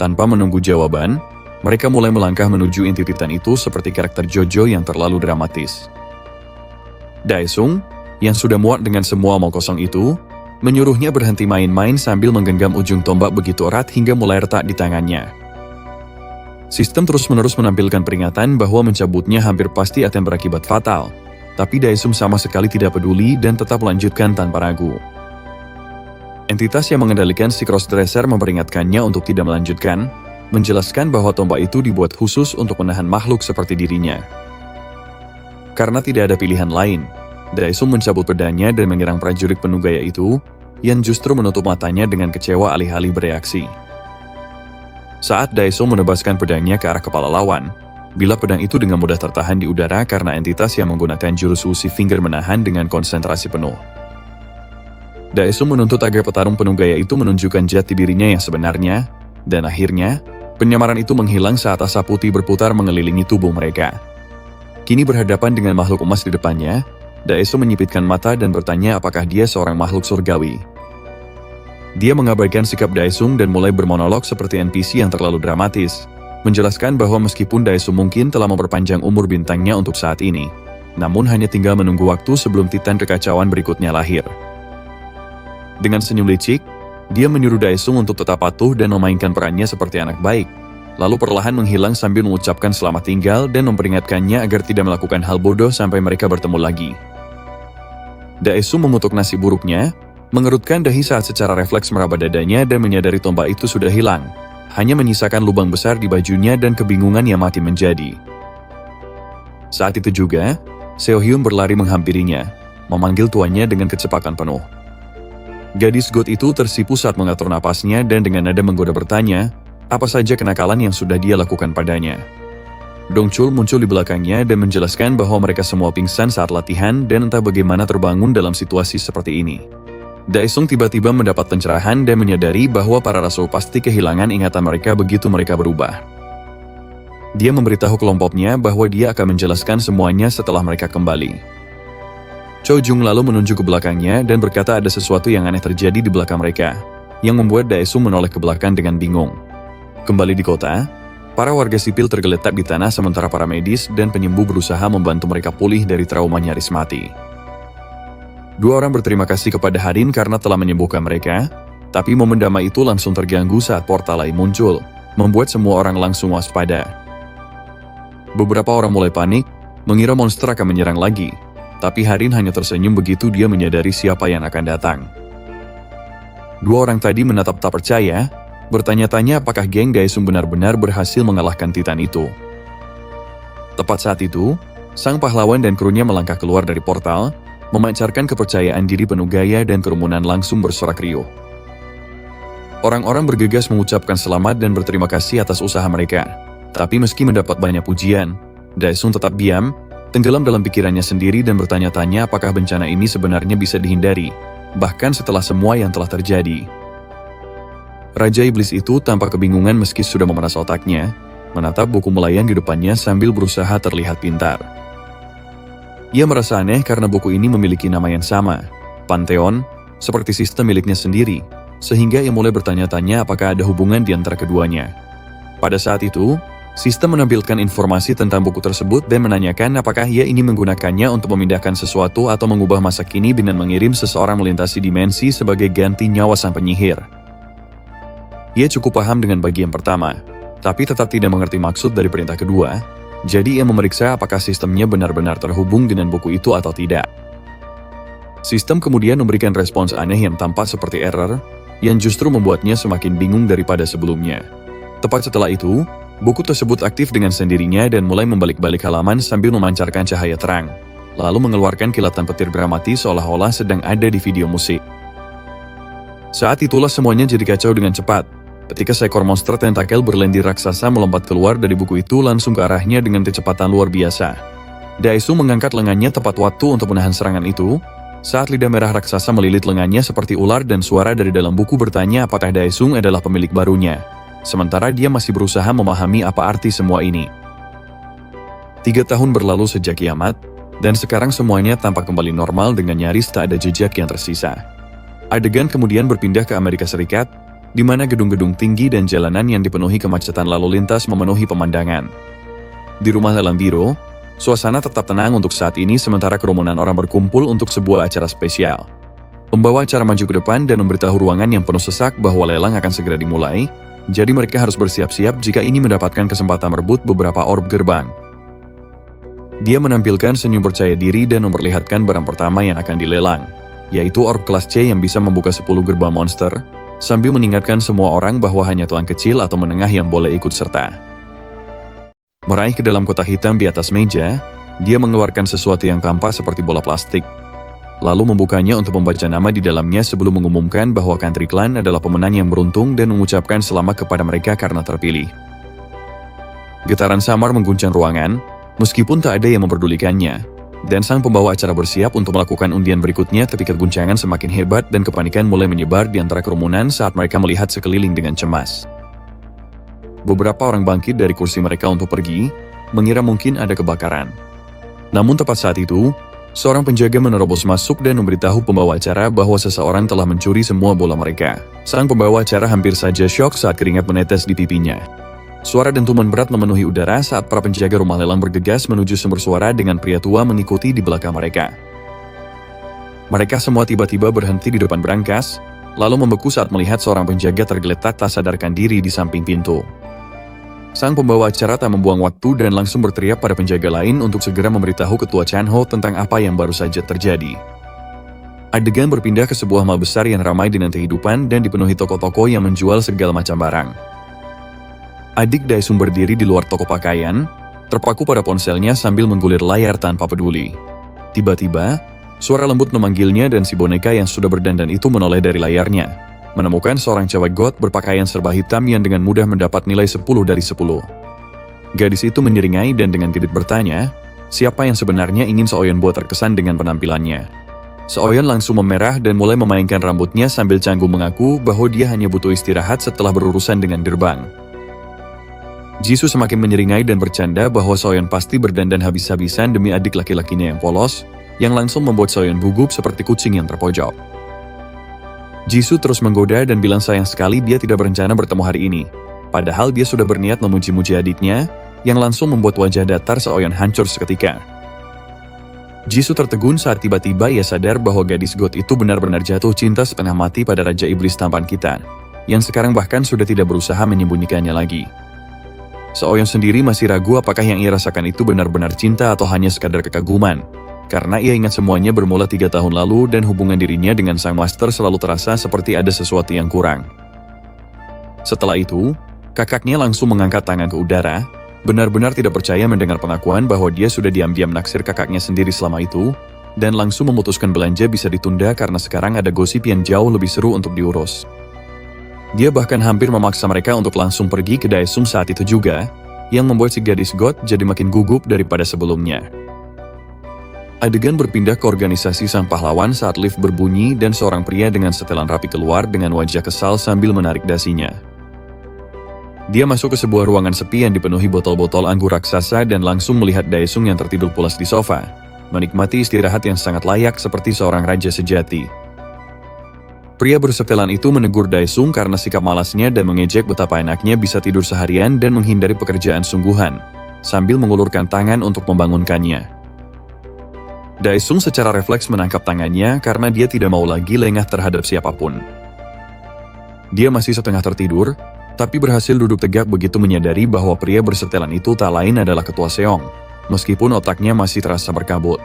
Tanpa menunggu jawaban, mereka mulai melangkah menuju inti Titan itu seperti karakter Jojo yang terlalu dramatis. Daesung, yang sudah muak dengan semua omong kosong itu, menyuruhnya berhenti main-main sambil menggenggam ujung tombak begitu erat hingga mulai retak di tangannya. Sistem terus-menerus menampilkan peringatan bahwa mencabutnya hampir pasti akan berakibat fatal, tapi Daesung sama sekali tidak peduli dan tetap melanjutkan tanpa ragu. Entitas yang mengendalikan si crossdresser memperingatkannya untuk tidak melanjutkan, menjelaskan bahwa tombak itu dibuat khusus untuk menahan makhluk seperti dirinya. Karena tidak ada pilihan lain, Daesung mencabut pedangnya dan menyerang prajurit penuh gaya itu, yang justru menutup matanya dengan kecewa alih-alih bereaksi. Saat Daesung menebaskan pedangnya ke arah kepala lawan, bila pedang itu dengan mudah tertahan di udara karena entitas yang menggunakan jurus Wuxi Finger menahan dengan konsentrasi penuh. Daesung menuntut agar petarung penuh gaya itu menunjukkan jati dirinya yang sebenarnya, dan akhirnya, penyamaran itu menghilang saat asap putih berputar mengelilingi tubuh mereka. Kini berhadapan dengan makhluk emas di depannya, Daesung menyipitkan mata dan bertanya apakah dia seorang makhluk surgawi. Dia mengabaikan sikap Daesung dan mulai bermonolog seperti NPC yang terlalu dramatis, menjelaskan bahwa meskipun Daesung mungkin telah memperpanjang umur bintangnya untuk saat ini, namun hanya tinggal menunggu waktu sebelum Titan kekacauan berikutnya lahir. Dengan senyum licik, dia menyuruh Daesung untuk tetap patuh dan memainkan perannya seperti anak baik, lalu perlahan menghilang sambil mengucapkan selamat tinggal dan memperingatkannya agar tidak melakukan hal bodoh sampai mereka bertemu lagi. Daesung mengutuk nasib buruknya, mengerutkan dahi saat secara refleks meraba dadanya dan menyadari tombak itu sudah hilang, hanya menyisakan lubang besar di bajunya dan kebingungan yang makin menjadi. Saat itu juga, Seohyun berlari menghampirinya, memanggil tuannya dengan kecepatan penuh. Gadis God itu tersipu saat mengatur napasnya dan dengan nada menggoda bertanya, apa saja kenakalan yang sudah dia lakukan padanya. Dongchul muncul di belakangnya dan menjelaskan bahwa mereka semua pingsan saat latihan dan entah bagaimana terbangun dalam situasi seperti ini. Daesung tiba-tiba mendapat pencerahan dan menyadari bahwa para rasul pasti kehilangan ingatan mereka begitu mereka berubah. Dia memberitahu kelompoknya bahwa dia akan menjelaskan semuanya setelah mereka kembali. Cho Jung lalu menunjuk ke belakangnya dan berkata ada sesuatu yang aneh terjadi di belakang mereka, yang membuat Daesung menoleh ke belakang dengan bingung. Kembali di kota, para warga sipil tergeletak di tanah sementara para medis dan penyembuh berusaha membantu mereka pulih dari trauma nyaris mati. Dua orang berterima kasih kepada Harin karena telah menyembuhkan mereka, tapi momen damai itu langsung terganggu saat portal lain muncul, membuat semua orang langsung waspada. Beberapa orang mulai panik, mengira monster akan menyerang lagi, tapi Harin hanya tersenyum begitu dia menyadari siapa yang akan datang. Dua orang tadi menatap tak percaya, bertanya-tanya apakah geng Daesung benar-benar berhasil mengalahkan Titan itu. Tepat saat itu, sang pahlawan dan krunya melangkah keluar dari portal, memancarkan kepercayaan diri penuh gaya dan kerumunan langsung bersorak riuh. Orang-orang bergegas mengucapkan selamat dan berterima kasih atas usaha mereka. Tapi meski mendapat banyak pujian, Daesung tetap diam, Tenggelam dalam pikirannya sendiri dan bertanya-tanya apakah bencana ini sebenarnya bisa dihindari, bahkan setelah semua yang telah terjadi. Raja Iblis itu tampak kebingungan meski sudah memeras otaknya, menatap buku melayang di depannya sambil berusaha terlihat pintar. Ia merasa aneh karena buku ini memiliki nama yang sama, Pantheon, seperti sistem miliknya sendiri, sehingga ia mulai bertanya-tanya apakah ada hubungan di antara keduanya. Pada saat itu, sistem menampilkan informasi tentang buku tersebut dan menanyakan apakah ia ini menggunakannya untuk memindahkan sesuatu atau mengubah masa kini dengan mengirim seseorang melintasi dimensi sebagai ganti nyawa sang penyihir. Ia cukup paham dengan bagian pertama, tapi tetap tidak mengerti maksud dari perintah kedua, jadi ia memeriksa apakah sistemnya benar-benar terhubung dengan buku itu atau tidak. Sistem kemudian memberikan respons aneh yang tampak seperti error, yang justru membuatnya semakin bingung daripada sebelumnya. Tepat setelah itu, buku tersebut aktif dengan sendirinya dan mulai membalik-balik halaman sambil memancarkan cahaya terang, lalu mengeluarkan kilatan petir dramatis seolah-olah sedang ada di video musik. Saat itulah semuanya jadi kacau dengan cepat. Ketika seekor monster tentakel berlendir raksasa melompat keluar dari buku itu langsung ke arahnya dengan kecepatan luar biasa. Daesung mengangkat lengannya tepat waktu untuk menahan serangan itu, saat lidah merah raksasa melilit lengannya seperti ular dan suara dari dalam buku bertanya apakah Daesung adalah pemilik barunya. Sementara dia masih berusaha memahami apa arti semua ini. 3 tahun berlalu sejak kiamat, dan sekarang semuanya tampak kembali normal dengan nyaris tak ada jejak yang tersisa. Adegan kemudian berpindah ke Amerika Serikat, di mana gedung-gedung tinggi dan jalanan yang dipenuhi kemacetan lalu lintas memenuhi pemandangan. Di rumah dalam biro, suasana tetap tenang untuk saat ini sementara kerumunan orang berkumpul untuk sebuah acara spesial. Pembawa acara maju ke depan dan memberitahu ruangan yang penuh sesak bahwa lelang akan segera dimulai, jadi mereka harus bersiap-siap jika ini mendapatkan kesempatan merebut beberapa orb gerbang. Dia menampilkan senyum percaya diri dan memperlihatkan barang pertama yang akan dilelang, yaitu orb kelas C yang bisa membuka 10 gerbang monster, sambil mengingatkan semua orang bahwa hanya tuan kecil atau menengah yang boleh ikut serta. Meraih ke dalam kotak hitam di atas meja, dia mengeluarkan sesuatu yang tampak seperti bola plastik, lalu membukanya untuk membaca nama di dalamnya sebelum mengumumkan bahwa Country Clan adalah pemenang yang beruntung dan mengucapkan selamat kepada mereka karena terpilih. Getaran samar mengguncang ruangan, meskipun tak ada yang memperdulikannya, dan sang pembawa acara bersiap untuk melakukan undian berikutnya ketika guncangan semakin hebat dan kepanikan mulai menyebar di antara kerumunan saat mereka melihat sekeliling dengan cemas. Beberapa orang bangkit dari kursi mereka untuk pergi, mengira mungkin ada kebakaran. Namun tepat saat itu, seorang penjaga menerobos masuk dan memberitahu pembawa acara bahwa seseorang telah mencuri semua bola mereka. Sang pembawa acara hampir saja syok saat keringat menetes di pipinya. Suara dentuman berat memenuhi udara saat para penjaga rumah lelang bergegas menuju sumber suara dengan pria tua mengikuti di belakang mereka. Mereka semua tiba-tiba berhenti di depan brankas, lalu membeku saat melihat seorang penjaga tergeletak tak sadarkan diri di samping pintu. Sang pembawa acara tak membuang waktu dan langsung berteriak pada penjaga lain untuk segera memberitahu Ketua Chanho tentang apa yang baru saja terjadi. Adegan berpindah ke sebuah mal besar yang ramai dengan kehidupan dan dipenuhi toko-toko yang menjual segala macam barang. Adik Daesung berdiri di luar toko pakaian, terpaku pada ponselnya sambil menggulir layar tanpa peduli. Tiba-tiba, suara lembut memanggilnya dan si boneka yang sudah berdandan itu menoleh dari layarnya, menemukan seorang cewek goth berpakaian serba hitam yang dengan mudah mendapat nilai 10 dari 10. Gadis itu menyeringai dan dengan gedit bertanya, siapa yang sebenarnya ingin Seoyeon buat terkesan dengan penampilannya. Seoyeon langsung memerah dan mulai memainkan rambutnya sambil canggung mengaku bahwa dia hanya butuh istirahat setelah berurusan dengan gerbang. Jisoo semakin menyeringai dan bercanda bahwa Seoyeon pasti berdandan habis-habisan demi adik laki-lakinya yang polos, yang langsung membuat Seoyeon gugup seperti kucing yang terpojok. Jisoo terus menggoda dan bilang sayang sekali dia tidak berencana bertemu hari ini. Padahal dia sudah berniat memuji-muji adiknya, yang langsung membuat wajah datar Seoyeon hancur seketika. Jisoo tertegun saat tiba-tiba ia sadar bahwa gadis goth itu benar-benar jatuh cinta setengah mati pada Raja Iblis tampan kita, yang sekarang bahkan sudah tidak berusaha menyembunyikannya lagi. Seoyeon sendiri masih ragu apakah yang ia rasakan itu benar-benar cinta atau hanya sekadar kekaguman, karena ia ingat semuanya bermula 3 tahun lalu dan hubungan dirinya dengan sang master selalu terasa seperti ada sesuatu yang kurang. Setelah itu, kakaknya langsung mengangkat tangan ke udara, benar-benar tidak percaya mendengar pengakuan bahwa dia sudah diam-diam naksir kakaknya sendiri selama itu, dan langsung memutuskan belanja bisa ditunda karena sekarang ada gosip yang jauh lebih seru untuk diurus. Dia bahkan hampir memaksa mereka untuk langsung pergi ke Daesung saat itu juga, yang membuat si gadis goth jadi makin gugup daripada sebelumnya. Adegan berpindah ke organisasi sang pahlawan saat lift berbunyi dan seorang pria dengan setelan rapi keluar dengan wajah kesal sambil menarik dasinya. Dia masuk ke sebuah ruangan sepi yang dipenuhi botol-botol anggur raksasa dan langsung melihat Daesung yang tertidur pulas di sofa, menikmati istirahat yang sangat layak seperti seorang raja sejati. Pria bersetelan itu menegur Daesung karena sikap malasnya dan mengejek betapa enaknya bisa tidur seharian dan menghindari pekerjaan sungguhan, sambil mengulurkan tangan untuk membangunkannya. Daesung secara refleks menangkap tangannya karena dia tidak mau lagi lengah terhadap siapapun. Dia masih setengah tertidur, tapi berhasil duduk tegak begitu menyadari bahwa pria bersetelan itu tak lain adalah Ketua Seong, meskipun otaknya masih terasa berkabut.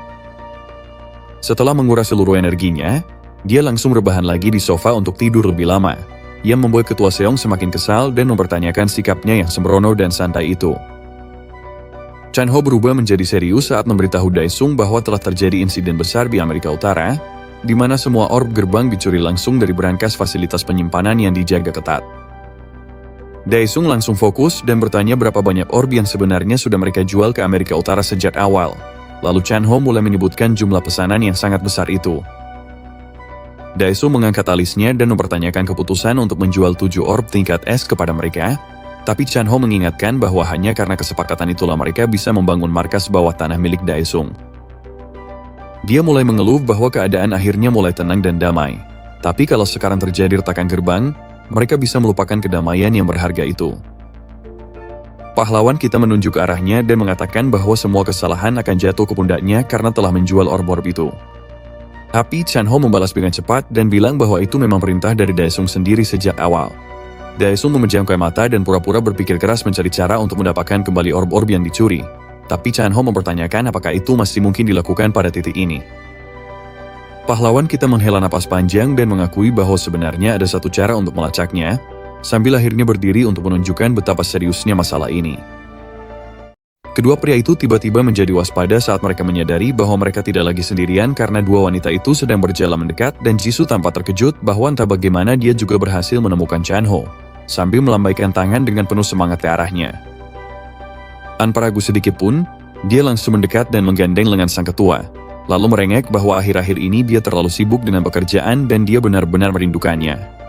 Setelah menguras seluruh energinya, dia langsung rebahan lagi di sofa untuk tidur lebih lama, yang membuat Ketua Seong semakin kesal dan mempertanyakan sikapnya yang sembrono dan santai itu. Chan Ho berubah menjadi serius saat memberitahu Daesung bahwa telah terjadi insiden besar di Amerika Utara, di mana semua orb gerbang dicuri langsung dari berangkas fasilitas penyimpanan yang dijaga ketat. Daesung langsung fokus dan bertanya berapa banyak orb yang sebenarnya sudah mereka jual ke Amerika Utara sejak awal. Lalu Chan Ho mulai menyebutkan jumlah pesanan yang sangat besar itu. Daesung mengangkat alisnya dan mempertanyakan keputusan untuk menjual 7 orb tingkat S kepada mereka, tapi Chan Ho mengingatkan bahwa hanya karena kesepakatan itulah mereka bisa membangun markas bawah tanah milik Daesung. Dia mulai mengeluh bahwa keadaan akhirnya mulai tenang dan damai. Tapi kalau sekarang terjadi retakan gerbang, mereka bisa melupakan kedamaian yang berharga itu. Pahlawan kita menunjuk arahnya dan mengatakan bahwa semua kesalahan akan jatuh ke pundaknya karena telah menjual orb-orb itu. Tapi Chan Ho membalas dengan cepat dan bilang bahwa itu memang perintah dari Daesung sendiri sejak awal. Daesung memejamkan mata dan pura-pura berpikir keras mencari cara untuk mendapatkan kembali orb-orb yang dicuri. Tapi Chan Ho mempertanyakan apakah itu masih mungkin dilakukan pada titik ini. Pahlawan kita menghela napas panjang dan mengakui bahwa sebenarnya ada satu cara untuk melacaknya, sambil akhirnya berdiri untuk menunjukkan betapa seriusnya masalah ini. Kedua pria itu tiba-tiba menjadi waspada saat mereka menyadari bahwa mereka tidak lagi sendirian karena dua wanita itu sedang berjalan mendekat dan Jisoo tampak terkejut bahwa entah bagaimana dia juga berhasil menemukan Chan Ho, sambil melambaikan tangan dengan penuh semangat ke arahnya. Tanpa ragu sedikit pun, dia langsung mendekat dan menggandeng lengan sang ketua, lalu merengek bahwa akhir-akhir ini dia terlalu sibuk dengan pekerjaan dan dia benar-benar merindukannya.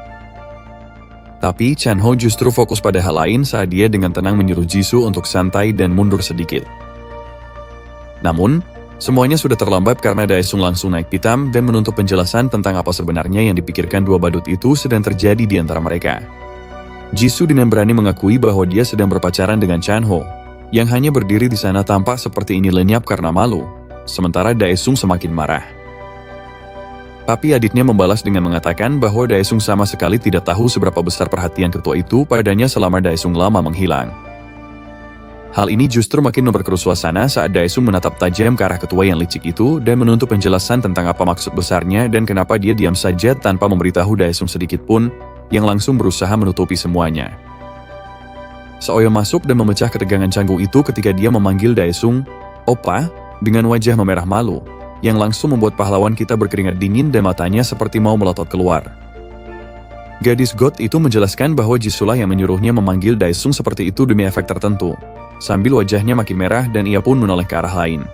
Tapi Chan Ho justru fokus pada hal lain saat dia dengan tenang menyuruh Jisoo untuk santai dan mundur sedikit. Namun, semuanya sudah terlambat karena Daesung langsung naik pitam dan menuntut penjelasan tentang apa sebenarnya yang dipikirkan dua badut itu sedang terjadi di antara mereka. Jisoo dengan berani mengakui bahwa dia sedang berpacaran dengan Chan Ho, yang hanya berdiri di sana tampak seperti ini lenyap karena malu, sementara Daesung semakin marah. Tapi adiknya membalas dengan mengatakan bahwa Daesung sama sekali tidak tahu seberapa besar perhatian ketua itu padanya selama Daesung lama menghilang. Hal ini justru makin memperkeruh suasana saat Daesung menatap tajam ke arah ketua yang licik itu dan menuntut penjelasan tentang apa maksud besarnya dan kenapa dia diam saja tanpa memberitahu Daesung sedikit pun, yang langsung berusaha menutupi semuanya. Seoyo masuk dan memecah ketegangan canggung itu ketika dia memanggil Daesung, "Opa," dengan wajah memerah malu, yang langsung membuat pahlawan kita berkeringat dingin dan matanya seperti mau melotot keluar. Gadis God itu menjelaskan bahwa Jisoo yang menyuruhnya memanggil Daesung seperti itu demi efek tertentu, sambil wajahnya makin merah dan ia pun menoleh ke arah lain.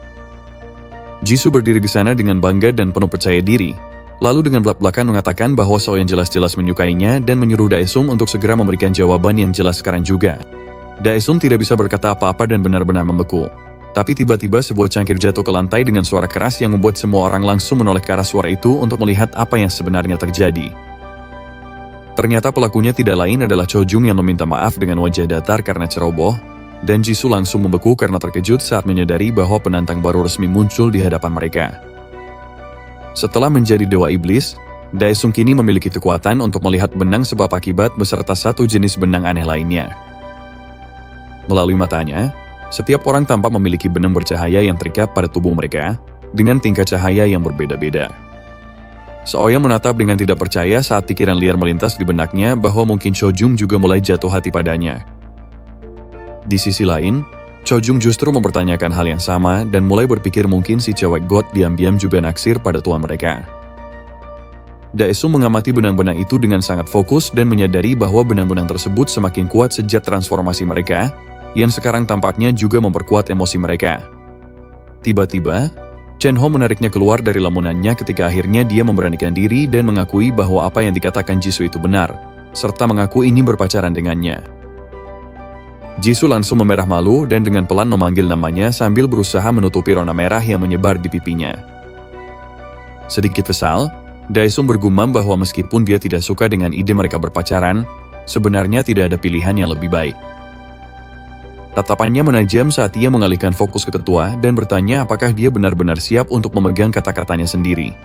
Jisoo berdiri di sana dengan bangga dan penuh percaya diri, lalu dengan belak-belakan mengatakan bahwa Seo yang jelas-jelas menyukainya dan menyuruh Daesung untuk segera memberikan jawaban yang jelas sekarang juga. Daesung tidak bisa berkata apa-apa dan benar-benar membeku. Tapi tiba-tiba sebuah cangkir jatuh ke lantai dengan suara keras yang membuat semua orang langsung menoleh ke arah suara itu untuk melihat apa yang sebenarnya terjadi. Ternyata pelakunya tidak lain adalah Cho Jung yang meminta maaf dengan wajah datar karena ceroboh, dan Jisoo langsung membeku karena terkejut saat menyadari bahwa penantang baru resmi muncul di hadapan mereka. Setelah menjadi dewa iblis, Daesung kini memiliki kekuatan untuk melihat benang sebab akibat beserta satu jenis benang aneh lainnya. Melalui matanya, setiap orang tampak memiliki benang bercahaya yang terikat pada tubuh mereka, dengan tingkat cahaya yang berbeda-beda. Seoya menatap dengan tidak percaya saat pikiran liar melintas di benaknya bahwa mungkin Cho Jung juga mulai jatuh hati padanya. Di sisi lain, Cho Jung justru mempertanyakan hal yang sama dan mulai berpikir mungkin si cewek God diam-diam juga naksir pada tuan mereka. Daesung mengamati benang-benang itu dengan sangat fokus dan menyadari bahwa benang-benang tersebut semakin kuat sejak transformasi mereka, yang sekarang tampaknya juga memperkuat emosi mereka. Tiba-tiba, Chen Ho menariknya keluar dari lamunannya ketika akhirnya dia memberanikan diri dan mengakui bahwa apa yang dikatakan Jisoo itu benar, serta mengaku ingin berpacaran dengannya. Jisoo langsung memerah malu dan dengan pelan memanggil namanya sambil berusaha menutupi rona merah yang menyebar di pipinya. Sedikit kesal, Daesung bergumam bahwa meskipun dia tidak suka dengan ide mereka berpacaran, sebenarnya tidak ada pilihan yang lebih baik. Tatapannya menajam saat ia mengalihkan fokus ke ketua dan bertanya apakah dia benar-benar siap untuk memegang kata-katanya sendiri.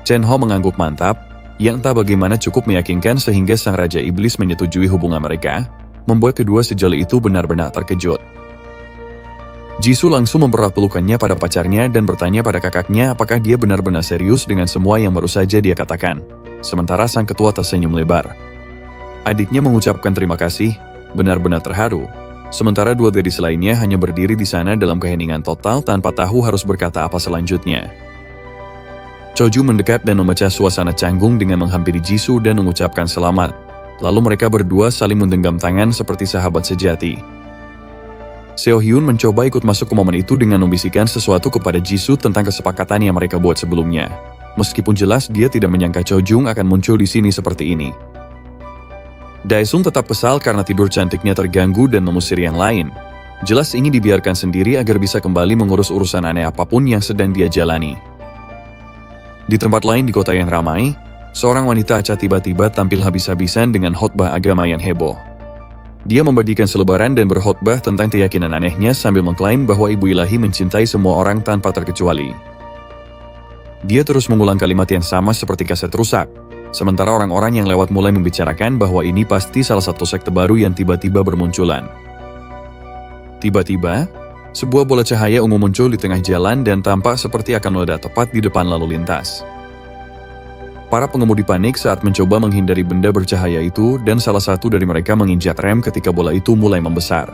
Chen Ho mengangguk mantap, yang entah bagaimana cukup meyakinkan sehingga sang Raja Iblis menyetujui hubungan mereka, membuat kedua sejoli itu benar-benar terkejut. Jisoo langsung mempererat pelukannya pada pacarnya dan bertanya pada kakaknya apakah dia benar-benar serius dengan semua yang baru saja dia katakan. Sementara sang ketua tersenyum lebar. Adiknya mengucapkan terima kasih, benar-benar terharu. Sementara dua gadis lainnya hanya berdiri di sana dalam keheningan total tanpa tahu harus berkata apa selanjutnya. Choju mendekat dan memecah suasana canggung dengan menghampiri Jisoo dan mengucapkan selamat. Lalu mereka berdua saling menggenggam tangan seperti sahabat sejati. Seo Hyun mencoba ikut masuk ke momen itu dengan membisikkan sesuatu kepada Jisoo tentang kesepakatan yang mereka buat sebelumnya. Meskipun jelas dia tidak menyangka Chojung akan muncul di sini seperti ini. Daesung tetap kesal karena tidur cantiknya terganggu dan mengusir yang lain. Jelas ingin dibiarkan sendiri agar bisa kembali mengurus urusan aneh apapun yang sedang dia jalani. Di tempat lain di kota yang ramai, seorang wanita acah tiba-tiba tampil habis-habisan dengan khotbah agama yang heboh. Dia membagikan selebaran dan berkhotbah tentang keyakinan anehnya sambil mengklaim bahwa Ibu Ilahi mencintai semua orang tanpa terkecuali. Dia terus mengulang kalimat yang sama seperti kaset rusak. Sementara orang-orang yang lewat mulai membicarakan bahwa ini pasti salah satu sekte baru yang tiba-tiba bermunculan. Tiba-tiba, sebuah bola cahaya ungu muncul di tengah jalan dan tampak seperti akan meledak tepat di depan lalu lintas. Para pengemudi panik saat mencoba menghindari benda bercahaya itu dan salah satu dari mereka menginjak rem ketika bola itu mulai membesar.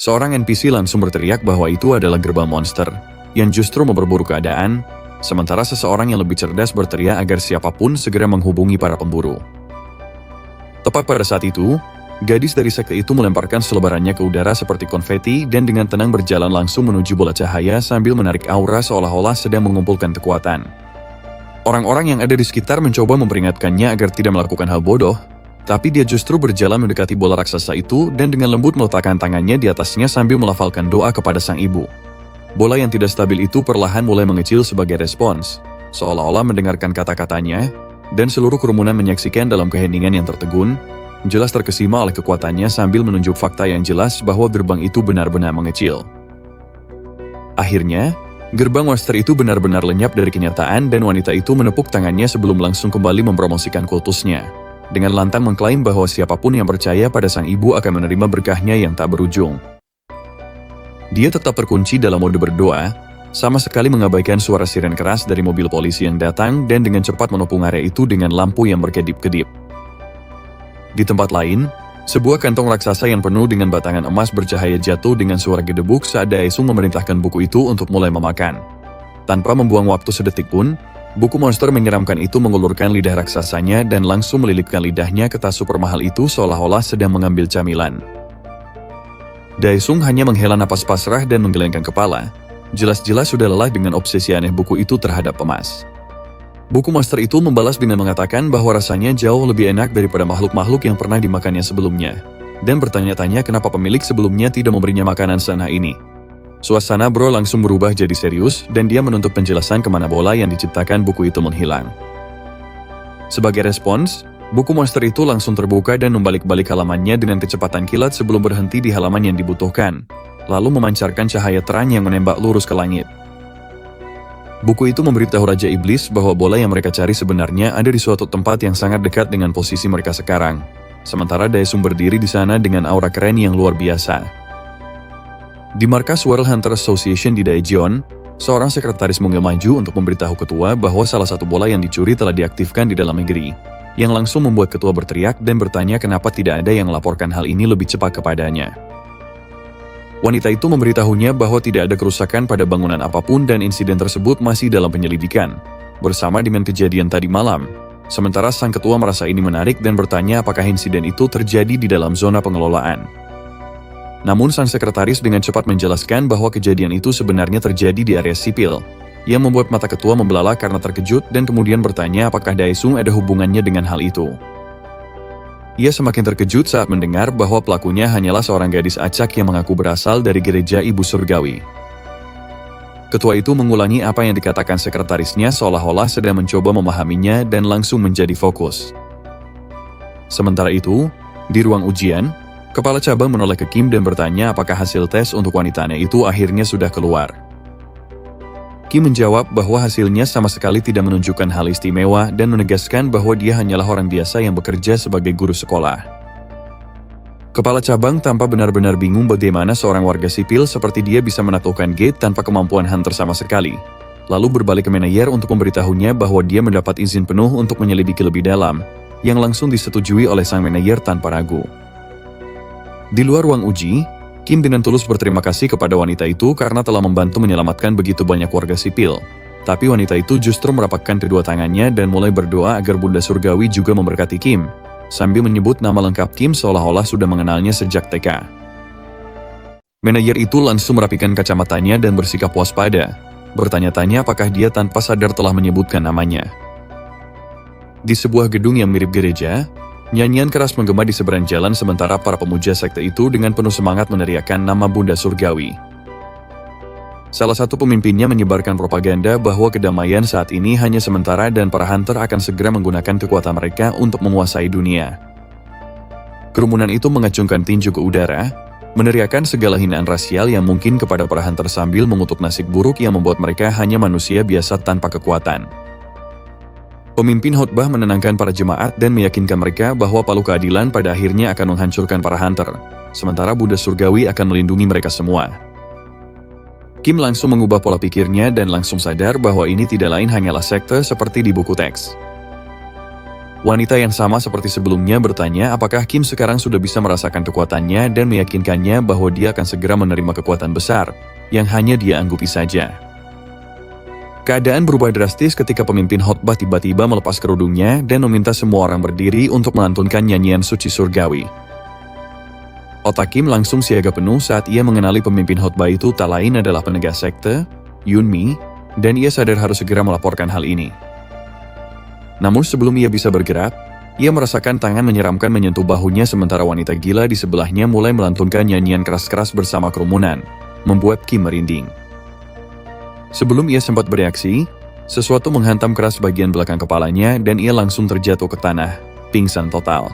Seorang NPC langsung berteriak bahwa itu adalah gerbang monster, yang justru memperburuk keadaan. Sementara seseorang yang lebih cerdas berteriak agar siapapun segera menghubungi para pemburu. Tepat pada saat itu, gadis dari sekte itu melemparkan selebarannya ke udara seperti konfeti dan dengan tenang berjalan langsung menuju bola cahaya sambil menarik aura seolah-olah sedang mengumpulkan kekuatan. Orang-orang yang ada di sekitar mencoba memperingatkannya agar tidak melakukan hal bodoh, tapi dia justru berjalan mendekati bola raksasa itu dan dengan lembut meletakkan tangannya di atasnya sambil melafalkan doa kepada sang ibu. Bola yang tidak stabil itu perlahan mulai mengecil sebagai respons, seolah-olah mendengarkan kata-katanya, dan seluruh kerumunan menyaksikan dalam keheningan yang tertegun, jelas terkesima oleh kekuatannya sambil menunjuk fakta yang jelas bahwa gerbang itu benar-benar mengecil. Akhirnya, gerbang monster itu benar-benar lenyap dari kenyataan dan wanita itu menepuk tangannya sebelum langsung kembali mempromosikan kultusnya, dengan lantang mengklaim bahwa siapapun yang percaya pada sang ibu akan menerima berkahnya yang tak berujung. Dia tetap terkunci dalam mode berdoa, sama sekali mengabaikan suara siren keras dari mobil polisi yang datang dan dengan cepat menopang area itu dengan lampu yang berkedip-kedip. Di tempat lain, sebuah kantong raksasa yang penuh dengan batangan emas bercahaya jatuh dengan suara gedebuk saat Daesung memerintahkan buku itu untuk mulai memakan. Tanpa membuang waktu sedetik pun, buku monster menyeramkan itu mengulurkan lidah raksasanya dan langsung melilitkan lidahnya ke tas super mahal itu seolah-olah sedang mengambil camilan. Daesung hanya menghela napas pasrah dan menggelengkan kepala. Jelas-jelas sudah lelah dengan obsesi aneh buku itu terhadap emas. Buku monster itu membalas dengan mengatakan bahwa rasanya jauh lebih enak daripada makhluk-makhluk yang pernah dimakannya sebelumnya, dan bertanya-tanya kenapa pemilik sebelumnya tidak memberinya makanan seenak ini. Suasana Bro langsung berubah jadi serius, dan dia menuntut penjelasan kemana bola yang diciptakan buku itu menghilang. Sebagai respons, buku monster itu langsung terbuka dan membalik-balik halamannya dengan kecepatan kilat sebelum berhenti di halaman yang dibutuhkan, lalu memancarkan cahaya terang yang menembak lurus ke langit. Buku itu memberitahu Raja Iblis bahwa bola yang mereka cari sebenarnya ada di suatu tempat yang sangat dekat dengan posisi mereka sekarang. Sementara Daesung berdiri di sana dengan aura keren yang luar biasa. Di markas World Hunter Association di Daejeon, seorang sekretaris mungil maju untuk memberitahu ketua bahwa salah satu bola yang dicuri telah diaktifkan di dalam negeri, yang langsung membuat ketua berteriak dan bertanya kenapa tidak ada yang melaporkan hal ini lebih cepat kepadanya. Wanita itu memberitahunya bahwa tidak ada kerusakan pada bangunan apapun dan insiden tersebut masih dalam penyelidikan, bersama dengan kejadian tadi malam. Sementara sang ketua merasa ini menarik dan bertanya apakah insiden itu terjadi di dalam zona pengelolaan. Namun sang sekretaris dengan cepat menjelaskan bahwa kejadian itu sebenarnya terjadi di area sipil, yang membuat mata ketua membelalak karena terkejut dan kemudian bertanya apakah Daesung ada hubungannya dengan hal itu. Ia semakin terkejut saat mendengar bahwa pelakunya hanyalah seorang gadis acak yang mengaku berasal dari gereja Ibu Surgawi. Ketua itu mengulangi apa yang dikatakan sekretarisnya seolah-olah sedang mencoba memahaminya dan langsung menjadi fokus. Sementara itu, di ruang ujian, kepala cabang menoleh ke Kim dan bertanya apakah hasil tes untuk wanitanya itu akhirnya sudah keluar. Kim menjawab bahwa hasilnya sama sekali tidak menunjukkan hal istimewa dan menegaskan bahwa dia hanyalah orang biasa yang bekerja sebagai guru sekolah. Kepala cabang tampak benar-benar bingung bagaimana seorang warga sipil seperti dia bisa menaklukkan gate tanpa kemampuan hunter sama sekali. Lalu berbalik ke manajer untuk memberitahunya bahwa dia mendapat izin penuh untuk menyelidiki lebih dalam, yang langsung disetujui oleh sang manajer tanpa ragu. Di luar ruang uji, Kim dengan tulus berterima kasih kepada wanita itu karena telah membantu menyelamatkan begitu banyak warga sipil. Tapi wanita itu justru merapatkan kedua tangannya dan mulai berdoa agar Bunda Surgawi juga memberkati Kim, sambil menyebut nama lengkap Kim seolah-olah sudah mengenalnya sejak TK. Manajer itu langsung merapikan kacamatanya dan bersikap waspada, bertanya-tanya apakah dia tanpa sadar telah menyebutkan namanya. Di sebuah gedung yang mirip gereja, nyanyian keras menggema di seberang jalan sementara para pemuja sekte itu dengan penuh semangat meneriakkan nama Bunda Surgawi. Salah satu pemimpinnya menyebarkan propaganda bahwa kedamaian saat ini hanya sementara dan para hunter akan segera menggunakan kekuatan mereka untuk menguasai dunia. Kerumunan itu mengacungkan tinju ke udara, meneriakkan segala hinaan rasial yang mungkin kepada para hunter sambil mengutuk nasib buruk yang membuat mereka hanya manusia biasa tanpa kekuatan. Pemimpin khotbah menenangkan para jemaat dan meyakinkan mereka bahwa palu keadilan pada akhirnya akan menghancurkan para hunter, sementara Bunda Surgawi akan melindungi mereka semua. Kim langsung mengubah pola pikirnya dan langsung sadar bahwa ini tidak lain hanyalah sekte seperti di buku teks. Wanita yang sama seperti sebelumnya bertanya apakah Kim sekarang sudah bisa merasakan kekuatannya dan meyakinkannya bahwa dia akan segera menerima kekuatan besar, yang hanya dia anggupi saja. Keadaan berubah drastis ketika pemimpin khotbah tiba-tiba melepas kerudungnya dan meminta semua orang berdiri untuk melantunkan nyanyian suci surgawi. Otak Kim langsung siaga penuh saat ia mengenali pemimpin khotbah itu tak lain adalah penegak sekte, Yunmi, dan ia sadar harus segera melaporkan hal ini. Namun sebelum ia bisa bergerak, ia merasakan tangan menyeramkan menyentuh bahunya sementara wanita gila di sebelahnya mulai melantunkan nyanyian keras-keras bersama kerumunan, membuat Kim merinding. Sebelum ia sempat bereaksi, sesuatu menghantam keras bagian belakang kepalanya dan ia langsung terjatuh ke tanah, pingsan total.